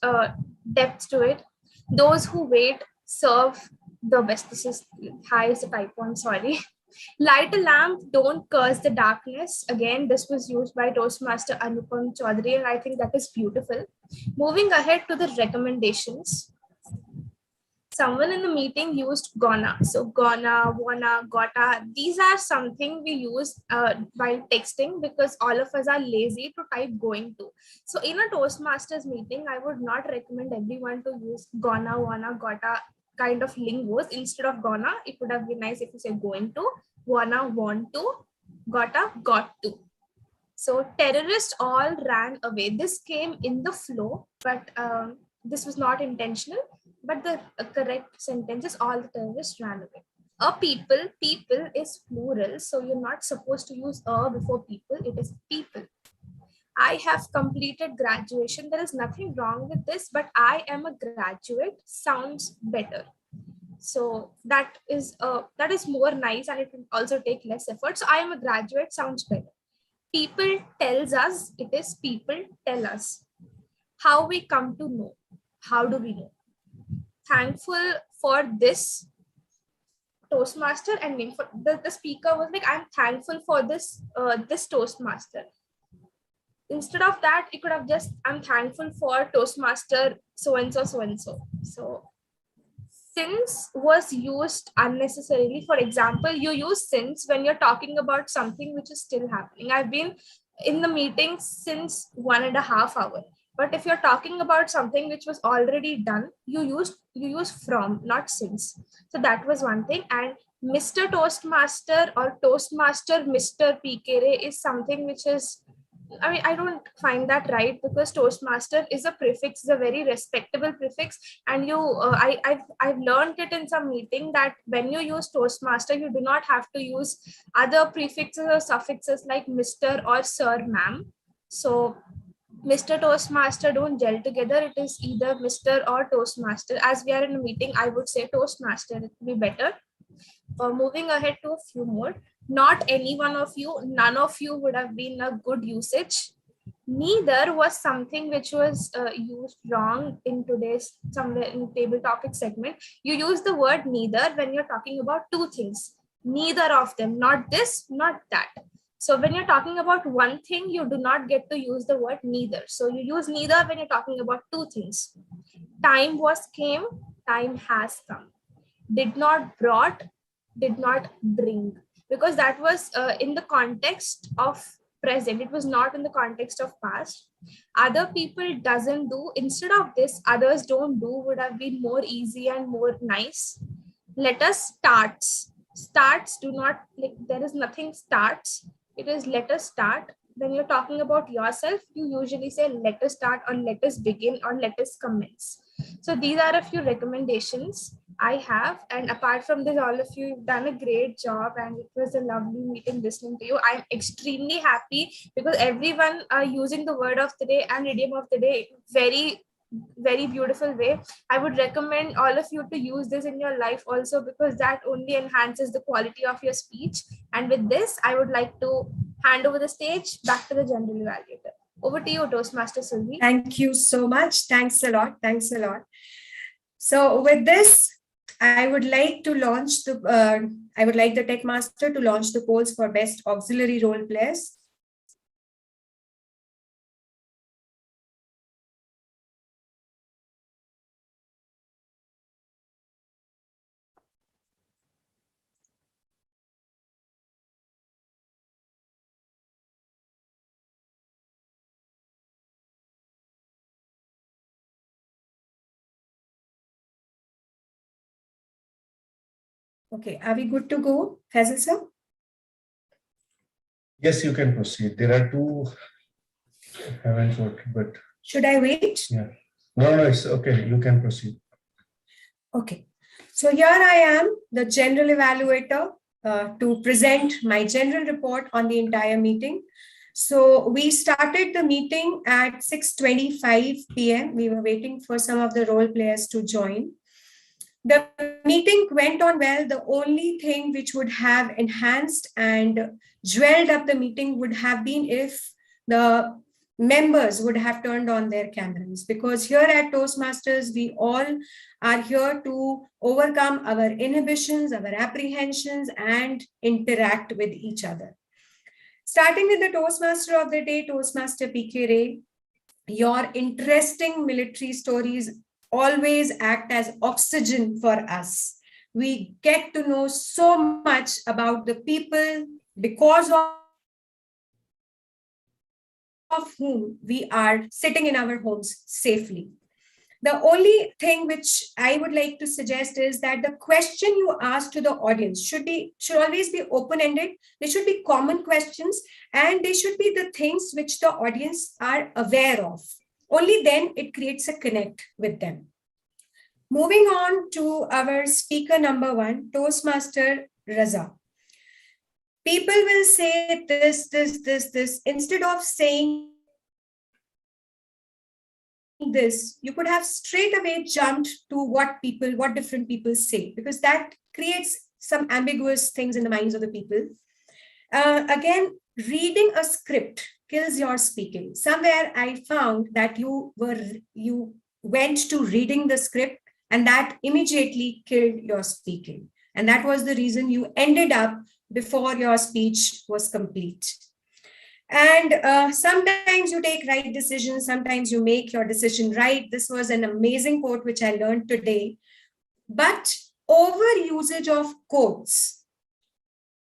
depth to it. Those who wait serve the best. This is high is a typo, I'm sorry. Light a lamp, don't curse the darkness. Again, this was used by Toastmaster Anupam Chaudhary, and I think that is beautiful. Moving ahead to the recommendations. Someone in the meeting used gonna. So gonna, wanna, gotta. These are something we use while texting because all of us are lazy to type going to. So in a Toastmasters meeting, I would not recommend everyone to use gonna, wanna, gotta kind of lingos. Instead of gonna, it would have been nice if you say going to, wanna, want to, gotta, got to. So terrorists all ran away. This came in the flow, but this was not intentional. But the correct sentence is all the terrorists ran away. A people, people is plural. So you're not supposed to use a before people. It is people. I have completed graduation. There is nothing wrong with this, but I am a graduate sounds better. So that is more nice, and it will also take less effort. So I am a graduate sounds better. People tells us, it is people tell us. How we come to know. How do we know? Thankful for this Toastmaster, and the speaker was like, I'm thankful for this this Toastmaster. Instead of that, you could have just, I'm thankful for Toastmaster so and so, so and so. So since was used unnecessarily. For example, you use since when you're talking about something which is still happening. I've been in the meeting since 1.5 hours, But if you're talking about something which was already done, you use from, not since. So that was one thing. And Mr. Toastmaster or Toastmaster Mr. PK Ray is something which is, I mean, I don't find that right, because Toastmaster is a prefix, is a very respectable prefix. And I've learned it in some meeting that when you use Toastmaster, you do not have to use other prefixes or suffixes like Mr. or Sir, Ma'am. So Mr. Toastmaster don't gel together. It is either Mr. or Toastmaster. As we are in a meeting, I would say Toastmaster. It would be better. Moving ahead to a few more. Not any one of you, none of you would have been a good usage. Neither was something which was used wrong in today's somewhere in table topic segment. You use the word neither when you're talking about two things. Neither of them, not this, not that. So when you're talking about one thing, you do not get to use the word neither. So you use neither when you're talking about two things. Time was came, time has come. Did not brought, did not bring. Because that was in the context of present. It was not in the context of past. Other people doesn't do. Instead of this, others don't do would have been more easy and more nice. Let us starts. Starts do not, like, there is nothing starts. It is let us start. When you're talking about yourself, you usually say let us start or let us begin or let us commence. So these are a few recommendations I have. And apart from this, all of you have done a great job and it was a lovely meeting listening to you. I'm extremely happy because everyone are using the word of the day and idiom of the day very, very beautiful way. I would recommend all of you to use this in your life also, because that only enhances the quality of your speech. And with this, I would like to hand over the stage back to the general evaluator. Over to you, Toastmaster Sylvie. Thank you so much. Thanks a lot. Thanks a lot. So with this, I would like to launch the, I would like the Tech Master to launch the polls for best auxiliary role players. Okay, are we good to go, Faisal sir? Yes, you can proceed. There are two haven't voted, but should I wait? Yeah. No, it's okay. You can proceed. Okay. So here I am, the general evaluator, to present my general report on the entire meeting. So we started the meeting at 6:25 p.m. We were waiting for some of the role players to join. The meeting went on well. The only thing which would have enhanced and jeweled up the meeting would have been if the members would have turned on their cameras, because here at Toastmasters, we all are here to overcome our inhibitions, our apprehensions, and interact with each other. Starting with the Toastmaster of the day, Toastmaster PK Ray, your interesting military stories always act as oxygen for us. We get to know so much about the people because of whom we are sitting in our homes safely. The only thing which I would like to suggest is that the question you ask to the audience should always be open-ended. They should be common questions, and they should be the things which the audience are aware of. Only then it creates a connect with them. Moving on to our speaker number one, Toastmaster Raza. People will say this. Instead of saying this, you could have straight away jumped to what different people say, because that creates some ambiguous things in the minds of the people. Again, reading a script kills your speaking. Somewhere I found that you went to reading the script and that immediately killed your speaking. And that was the reason you ended up before your speech was complete. And sometimes you take right decisions, sometimes you make your decision right. This was an amazing quote which I learned today. But overusage of quotes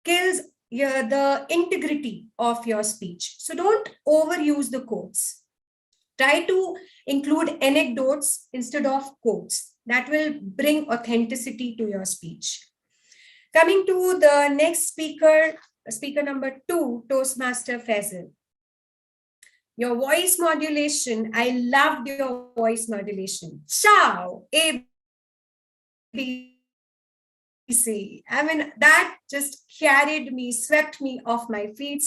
kills the integrity of your speech. So don't overuse the quotes. Try to include anecdotes instead of quotes. That will bring authenticity to your speech. Coming to the next speaker, speaker number 2, Toastmaster Faisal. Your voice modulation, I loved your voice modulation. Ciao, A, B, C. I mean, that just carried me, swept me off my feet.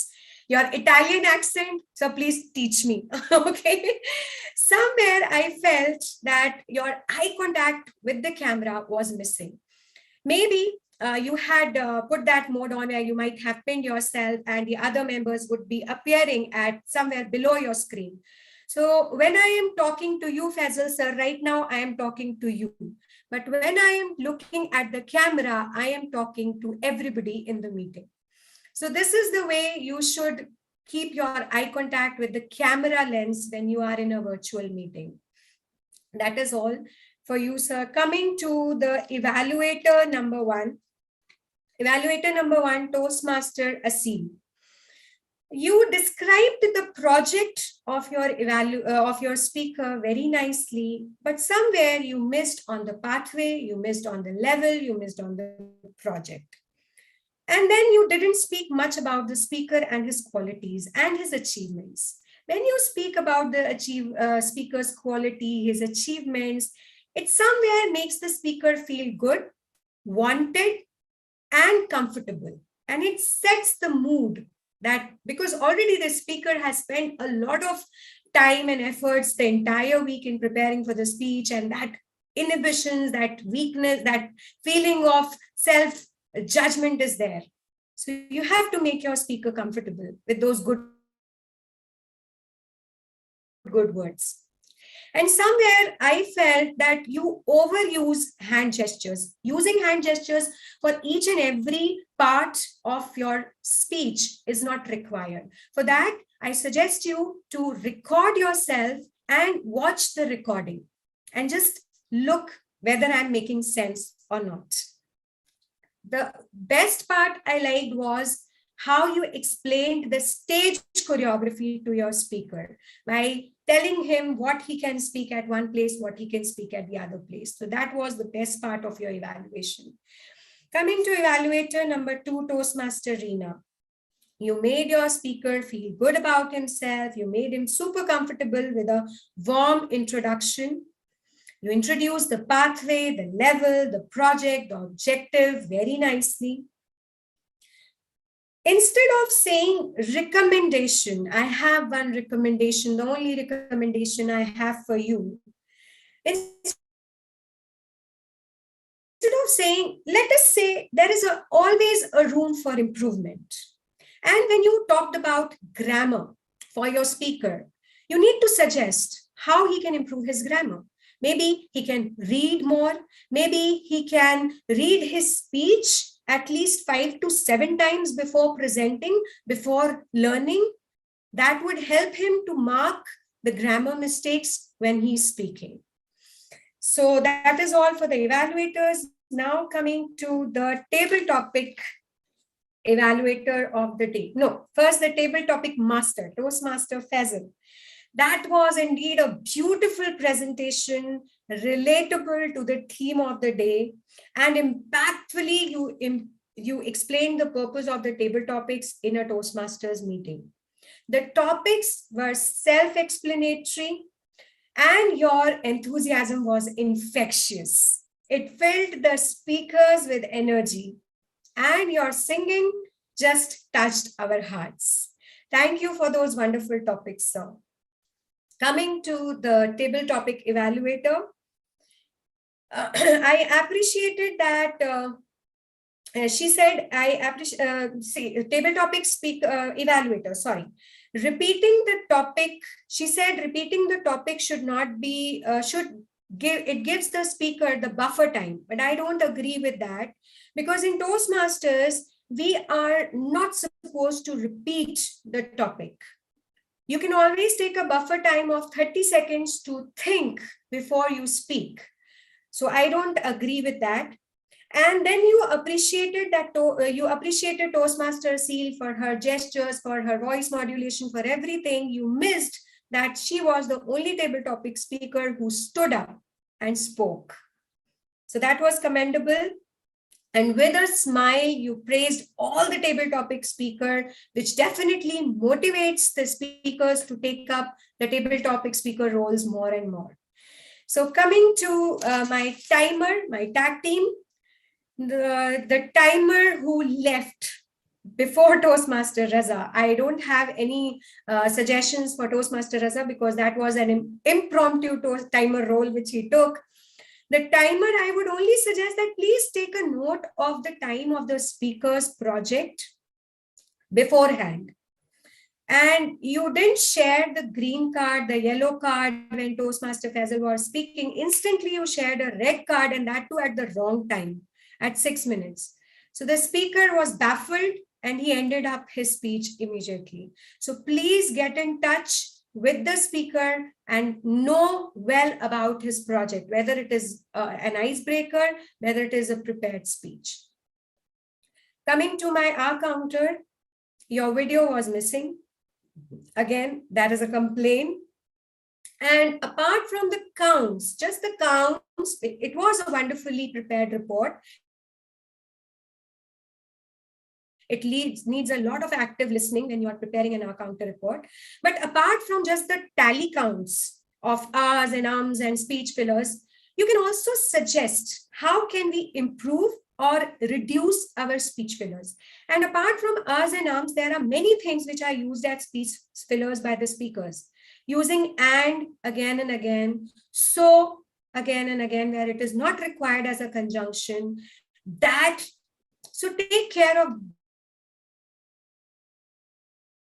Your Italian accent, so please teach me, okay? Somewhere I felt that your eye contact with the camera was missing. Maybe you had put that mode on where you might have pinned yourself and the other members would be appearing at somewhere below your screen. So when I am talking to you, Faisal sir, right now I am talking to you. But when I am looking at the camera, I am talking to everybody in the meeting. So this is the way you should keep your eye contact with the camera lens when you are in a virtual meeting. That is all for you, sir. Coming to the evaluator number 1. Evaluator number 1, Toastmaster Achilles. You described the project of your speaker very nicely, but somewhere you missed on the pathway, you missed on the level, you missed on the project. And then you didn't speak much about the speaker and his qualities and his achievements. When you speak about the speaker's quality, his achievements, it somewhere makes the speaker feel good, wanted, and comfortable. And it sets the mood that because already the speaker has spent a lot of time and efforts the entire week in preparing for the speech, and that inhibitions, that weakness, that feeling of self-judgment is there. So you have to make your speaker comfortable with those good words. And somewhere I felt that you overuse hand gestures. Using hand gestures for each and every part of your speech is not required. For that, I suggest you to record yourself and watch the recording and just look whether I'm making sense or not. The best part I liked was how you explained the stage choreography to your speaker by telling him what he can speak at one place, what he can speak at the other place. So that was the best part of your evaluation. Coming to evaluator number 2, Toastmaster Reena. You made your speaker feel good about himself. You made him super comfortable with a warm introduction. You introduced the pathway, the level, the project, the objective very nicely. Instead of saying recommendation, I have one recommendation, the only recommendation I have for you. Instead of saying, let us say there is always a room for improvement. And when you talked about grammar for your speaker, you need to suggest how he can improve his grammar. Maybe he can read more. Maybe he can read his speech at least 5 to 7 times before presenting, before learning. That would help him to mark the grammar mistakes when he's speaking. So that is all for the evaluators. Now coming to the table topic evaluator of the day. No, first the table topic master, Toastmaster Faisal. That was indeed a beautiful presentation, relatable to the theme of the day, and impactfully you explained the purpose of the table topics in a Toastmasters meeting. The topics were self-explanatory and your enthusiasm was infectious. It filled the speakers with energy and your singing just touched our hearts. Thank you for those wonderful topics, sir. Coming to the table topic evaluator, I appreciated that she said, I appreciate table topic evaluator, sorry. Repeating the topic, she said repeating the topic should not be, it gives the speaker the buffer time, but I don't agree with that because in Toastmasters, we are not supposed to repeat the topic. You can always take a buffer time of 30 seconds to think before you speak. So I don't agree with that. And then you appreciated that you appreciated Toastmaster Seal for her gestures, for her voice modulation, for everything. You missed that she was the only table topic speaker who stood up and spoke. So that was commendable. And with a smile, you praised all the table topic speaker, which definitely motivates the speakers to take up the table topic speaker roles more and more. So coming to my timer, my tag team, the timer who left before Toastmaster Raza. I don't have any suggestions for Toastmaster Raza because that was an impromptu timer role which he took. The timer, I would only suggest that please take a note of the time of the speaker's project beforehand. And you didn't share the green card, the yellow card when Toastmaster Faisal was speaking. Instantly, you shared a red card, and that too at the wrong time, at 6 minutes. So the speaker was baffled and he ended up his speech immediately. So please get in touch with the speaker and know well about his project, whether it is an icebreaker, whether it is a prepared speech. Coming to my R counter, your video was missing. Again, that is a complaint. And apart from the counts, just the counts, it was a wonderfully prepared report. It needs a lot of active listening when you are preparing an R counter report. But apart from just the tally counts of R's and ums and speech fillers, you can also suggest how can we improve or reduce our speech fillers. And apart from R's and ums, there are many things which are used as speech fillers by the speakers. Using and again and again, so again and again, where it is not required as a conjunction. That, so take care of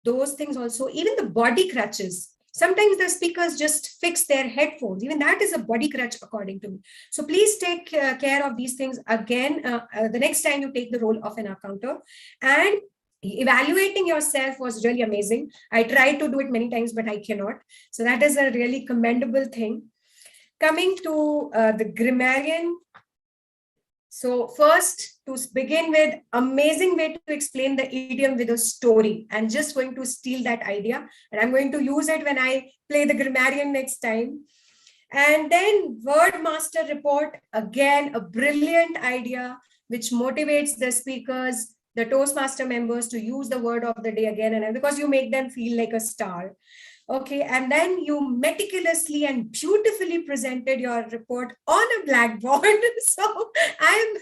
those things also. Even the body crutches. Sometimes the speakers just fix their headphones. Even that is a body crutch according to me. So please take care of these things again the next time you take the role of an accountant. And evaluating yourself was really amazing. I tried to do it many times, but I cannot. So that is a really commendable thing. Coming to the grammarian. So first, to begin with, amazing way to explain the idiom with a story. I'm just going to steal that idea and I'm going to use it when I play the grammarian next time. And then word master report, again, a brilliant idea which motivates the speakers, the Toastmaster members to use the word of the day again and because you make them feel like a star. Okay, and then you meticulously and beautifully presented your report on a blackboard. So I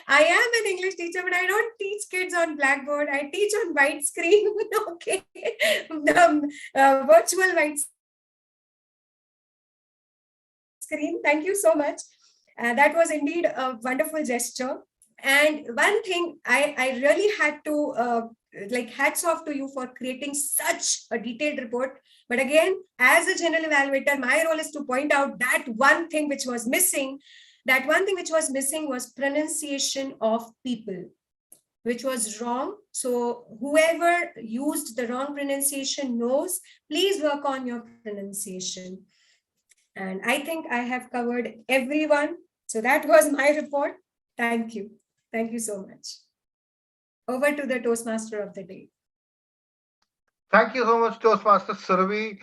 am an English teacher, but I don't teach kids on blackboard. I teach on white screen. Okay, virtual white screen. Thank you so much. That was indeed a wonderful gesture. And one thing I really had to like hats off to you for creating such a detailed report. But again, as a general evaluator, my role is to point out that one thing which was missing. That one thing which was missing was pronunciation of people, which was wrong. So whoever used the wrong pronunciation knows, please work on your pronunciation. And I think I have covered everyone. So that was my report. Thank you. Thank you so much. Over to the Toastmaster of the day. Thank you so much, Toastmaster Surabhi.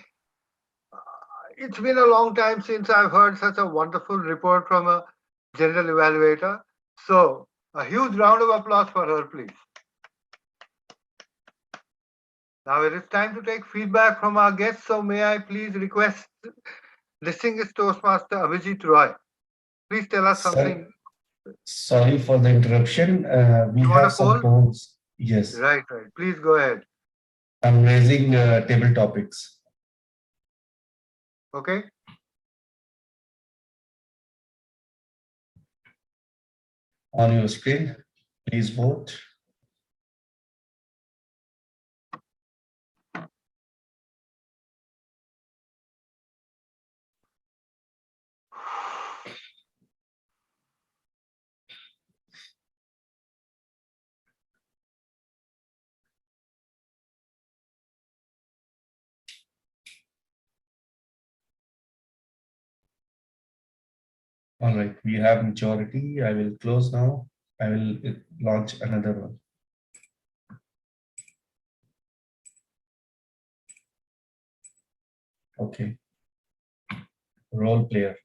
It's been a long time since I've heard such a wonderful report from a general evaluator. So a huge round of applause for her, please. Now it is time to take feedback from our guests. So may I please request distinguished Toastmaster Abhijit Roy. Please tell us something. Sorry for the interruption. We have some polls. Yes. Right. Please go ahead. I'm raising table topics. Okay. On your screen, please vote. All right, we have majority. I will close now. I will launch another one. Okay. Role player.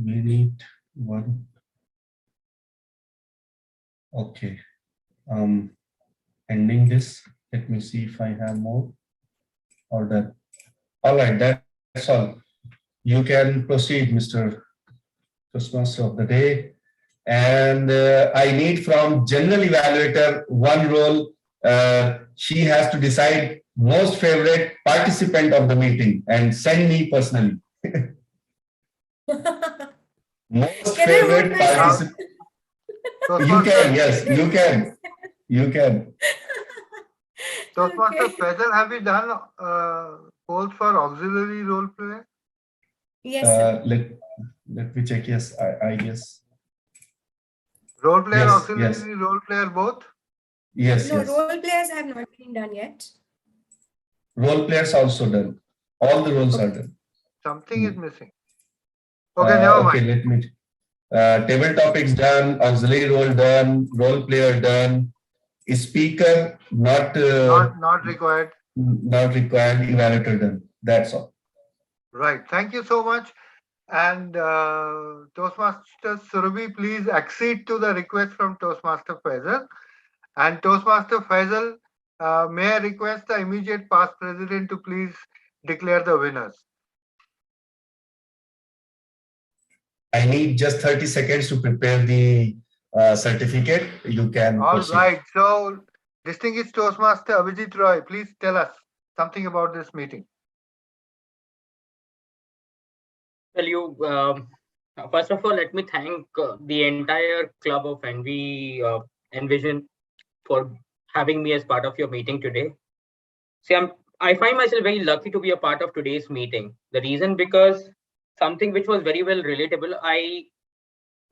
We need one. Okay. Ending this. Let me see if I have more order. All right, that's all. You can proceed, Mr. Toastmaster of the day. And I need from general evaluator one role. She has to decide most favorite participant of the meeting and send me personally. Most Can I vote favorite myself? participant. You can, yes, you can. You can. Toastmaster Okay. Faisal, have you done polls for auxiliary role play? Yes, sir. Let me check. Yes, I guess. Role player, Yes, auxiliary yes. role player, both? Yes, No, yes. role players have not been done yet. Role players also done. All the roles are done. Something is missing. Okay, never Okay, mind. let me. Table topics done, auxiliary role done, role player done, speaker not Not required. not required, evaluator done. That's all. Right. Thank you so much. And Toastmaster Surabhi, please accede to the request from Toastmaster Faisal. And Toastmaster Faisal, may I request the immediate past president to please declare the winners. I need just 30 seconds to prepare the certificate. You can All proceed. right. So, distinguished Toastmaster Abhijit Roy, please tell us something about this meeting. Well, first of all, let me thank the entire club of NVezion for having me as part of your meeting today. See, I find myself very lucky to be a part of today's meeting. The reason because something which was very well relatable. I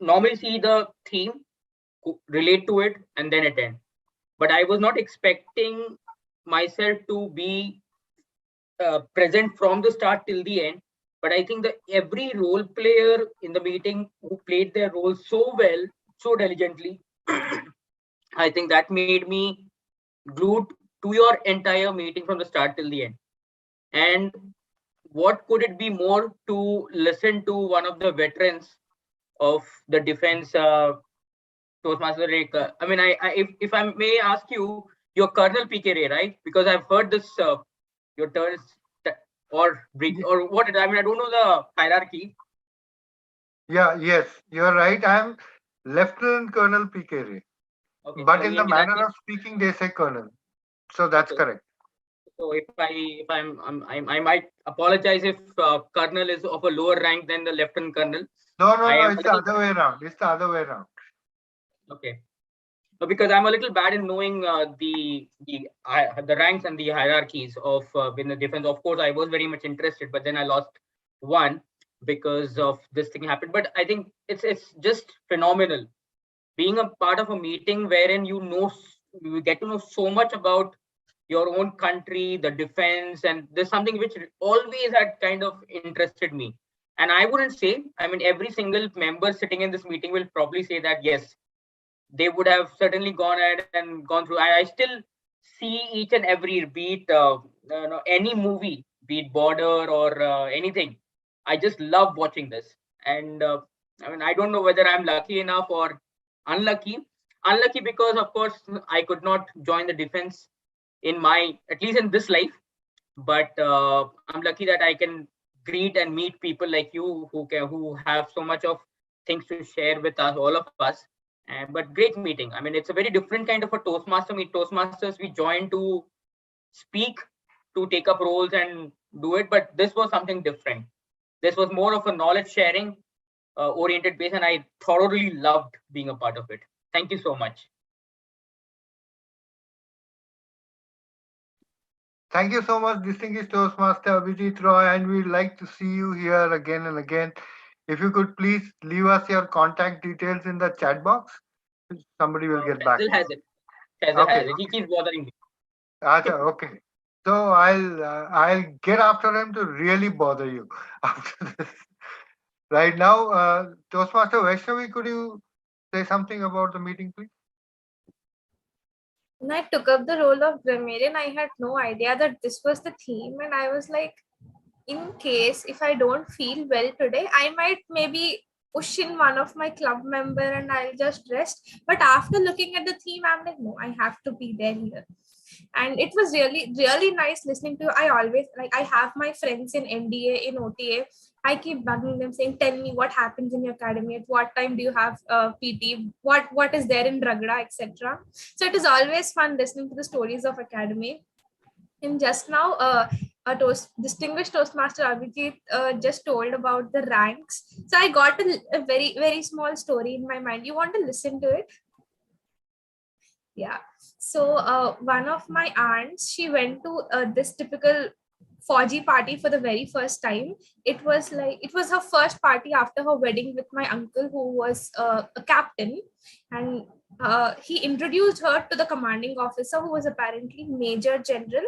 normally see the theme, relate to it, and then attend. But I was not expecting myself to be present from the start till the end. But I think that every role player in the meeting who played their role so well, so diligently, I think that made me glued to your entire meeting from the start till the end. And what could it be more to listen to one of the veterans of the defense, Toastmaster Ray? I mean, if I may ask you, you're Colonel PK Ray, right? Because I've heard this, your turn is or what? I mean, I don't know the hierarchy. Yeah, yes, you're right. I'm Lieutenant Colonel PK Ray. Okay, But so in the manner of speaking, they say Colonel. So that's correct. So if I might apologize if Colonel is of a lower rank than the Lieutenant Colonel. No, it's the other way around. It's the other way around. Okay. Because I'm a little bad in knowing the ranks and the hierarchies of in the defense. Of course, I was very much interested, but then I lost one because of this thing happened. But I think it's just phenomenal being a part of a meeting wherein you get to know so much about your own country, the defense, and there's something which always had kind of interested me. And I wouldn't say, I mean, every single member sitting in this meeting will probably say that yes, they would have certainly gone ahead and gone through. I still see each and every beat, any movie, be it Border or anything. I just love watching this. And I mean, I don't know whether I'm lucky enough or unlucky. Unlucky because, of course, I could not join the defense at least in this life. But I'm lucky that I can greet and meet people like you who have so much of things to share with us, all of us. But great meeting. I mean, it's a very different kind of a Toastmaster meet. Toastmasters, we join to speak, to take up roles and do it. But this was something different. This was more of a knowledge sharing oriented base, and I thoroughly loved being a part of it. Thank you so much. Thank you so much, distinguished Toastmaster Abhijit Roy, and we'd like to see you here again and again. If you could please leave us your contact details in the chat box, somebody will get back. Faisal has it. Faisal has it. He keeps bothering me. Acha, okay. So I'll get after him to really bother you after this. Right now, Toastmaster Vaishnavi, could you say something about the meeting, please? When I took up the role of grammarian, I had no idea that this was the theme, and I was like, in case if I don't feel well today, I might maybe push in one of my club member and I'll just rest. But after looking at the theme, I'm like, no, I have to be there here. And it was really, really nice listening to you. I always like I have my friends in NDA, in OTA. I keep bugging them saying, tell me what happens in your academy, at what time do you have PT, what is there in Ragda, etc. So it is always fun listening to the stories of academy. And just now, distinguished Toastmaster Abhijit just told about the ranks. So I got a very, very small story in my mind. You want to listen to it? Yeah. So one of my aunts, she went to this typical Fauji party for the very first time. It was her first party after her wedding with my uncle, who was a captain, and he introduced her to the commanding officer, who was apparently Major General.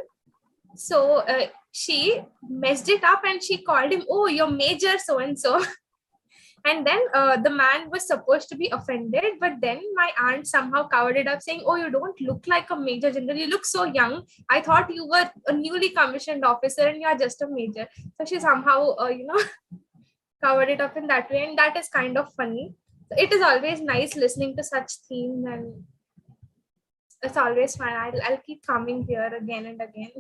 So she messed it up and she called him, oh, you're Major so and so. And then the man was supposed to be offended, but then my aunt somehow covered it up, saying, oh, you don't look like a Major General, you look so young, I thought you were a newly commissioned officer and you're just a major. So she somehow covered it up in that way, and that is kind of funny. So it is always nice listening to such themes, and it's always fun. I'll keep coming here again and again.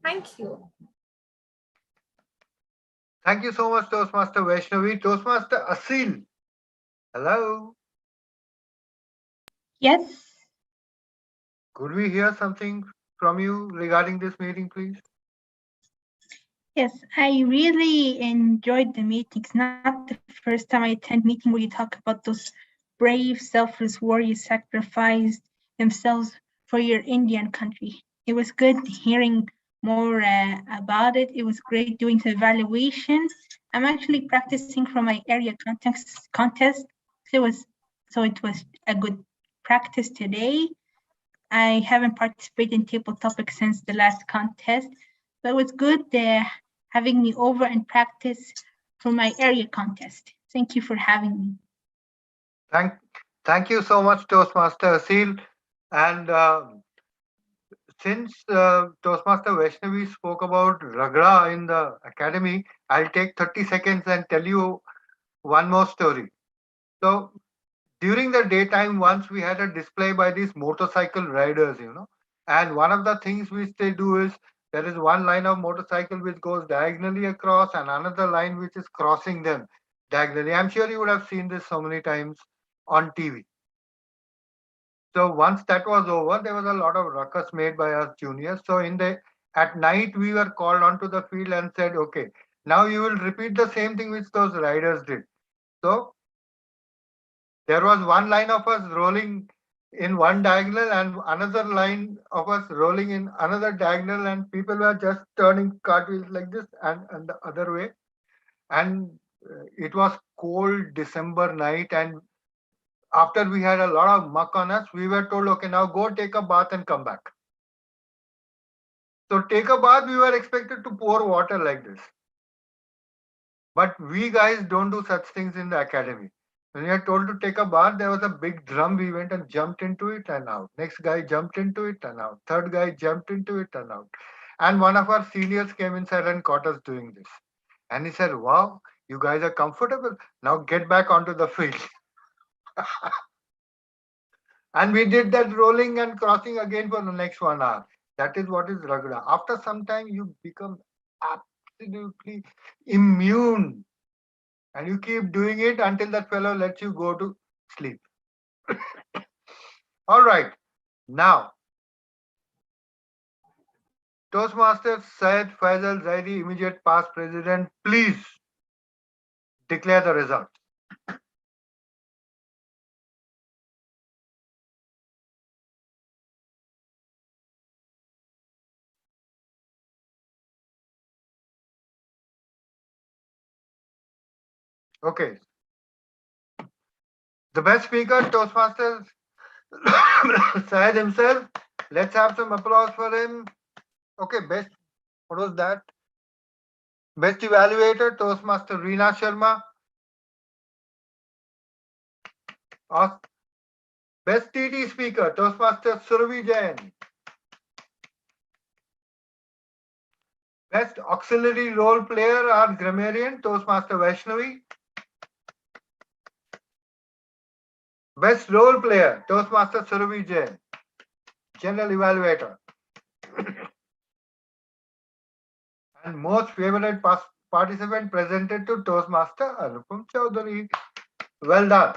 Thank you. Thank you so much, Toastmaster Vaishnavi. Toastmaster Asil, hello. Yes. Could we hear something from you regarding this meeting, please? Yes, I really enjoyed the meeting. It's not the first time I attend meeting where you talk about those brave, selfless warriors sacrificed themselves for your Indian country. It was good hearing more about it. It was great doing the evaluations. I'm actually practicing for my area contest. So it was a good practice today. I haven't participated in table topics since the last contest, but it was good having me over and practice for my area contest. Thank you for having me. Thank you so much, Toastmaster Asil. And since Toastmaster Vaishnavi spoke about Ragda in the academy, I'll take 30 seconds and tell you one more story. So during the daytime, once we had a display by these motorcycle riders, and one of the things which they do is there is one line of motorcycle which goes diagonally across and another line which is crossing them diagonally. I'm sure you would have seen this so many times on TV. So once that was over, there was a lot of ruckus made by us juniors. So at night we were called onto the field and said, okay, now you will repeat the same thing which those riders did. So there was one line of us rolling in one diagonal and another line of us rolling in another diagonal, and people were just turning cartwheels like this and the other way. And it was cold December night, and after we had a lot of muck on us, we were told, okay, now go take a bath and come back. So take a bath, we were expected to pour water like this. But we guys don't do such things in the academy. When we are told to take a bath, there was a big drum. We went and jumped into it and out. Next guy jumped into it and out. Third guy jumped into it and out. And one of our seniors came inside and caught us doing this. And he said, wow, you guys are comfortable. Now get back onto the field. And we did that rolling and crossing again for the next 1 hour. That is what is Ragda. After some time, you become absolutely immune. And you keep doing it until that fellow lets you go to sleep. All right. Now, Toastmasters Syed Faisal Zaidi, immediate past president, please declare the results. Okay. The best speaker, Toastmasters Syed himself, Let's have some applause for him. Okay, best, what was that? Best Evaluator, Toastmaster Reena Sharma. Best TT Speaker, Toastmaster Surabhi Jain. Best Auxiliary Role Player or Grammarian, Toastmaster Vaishnavi. Best Role Player, Toastmaster Surabhi Jain. General Evaluator. And most favorite participant presented to Toastmaster Anupam Chaudhary. Well done.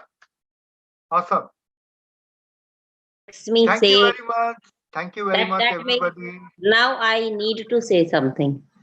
Awesome. Let me Thank say you very much. Thank you very much, that makes, everybody. now I need to say something.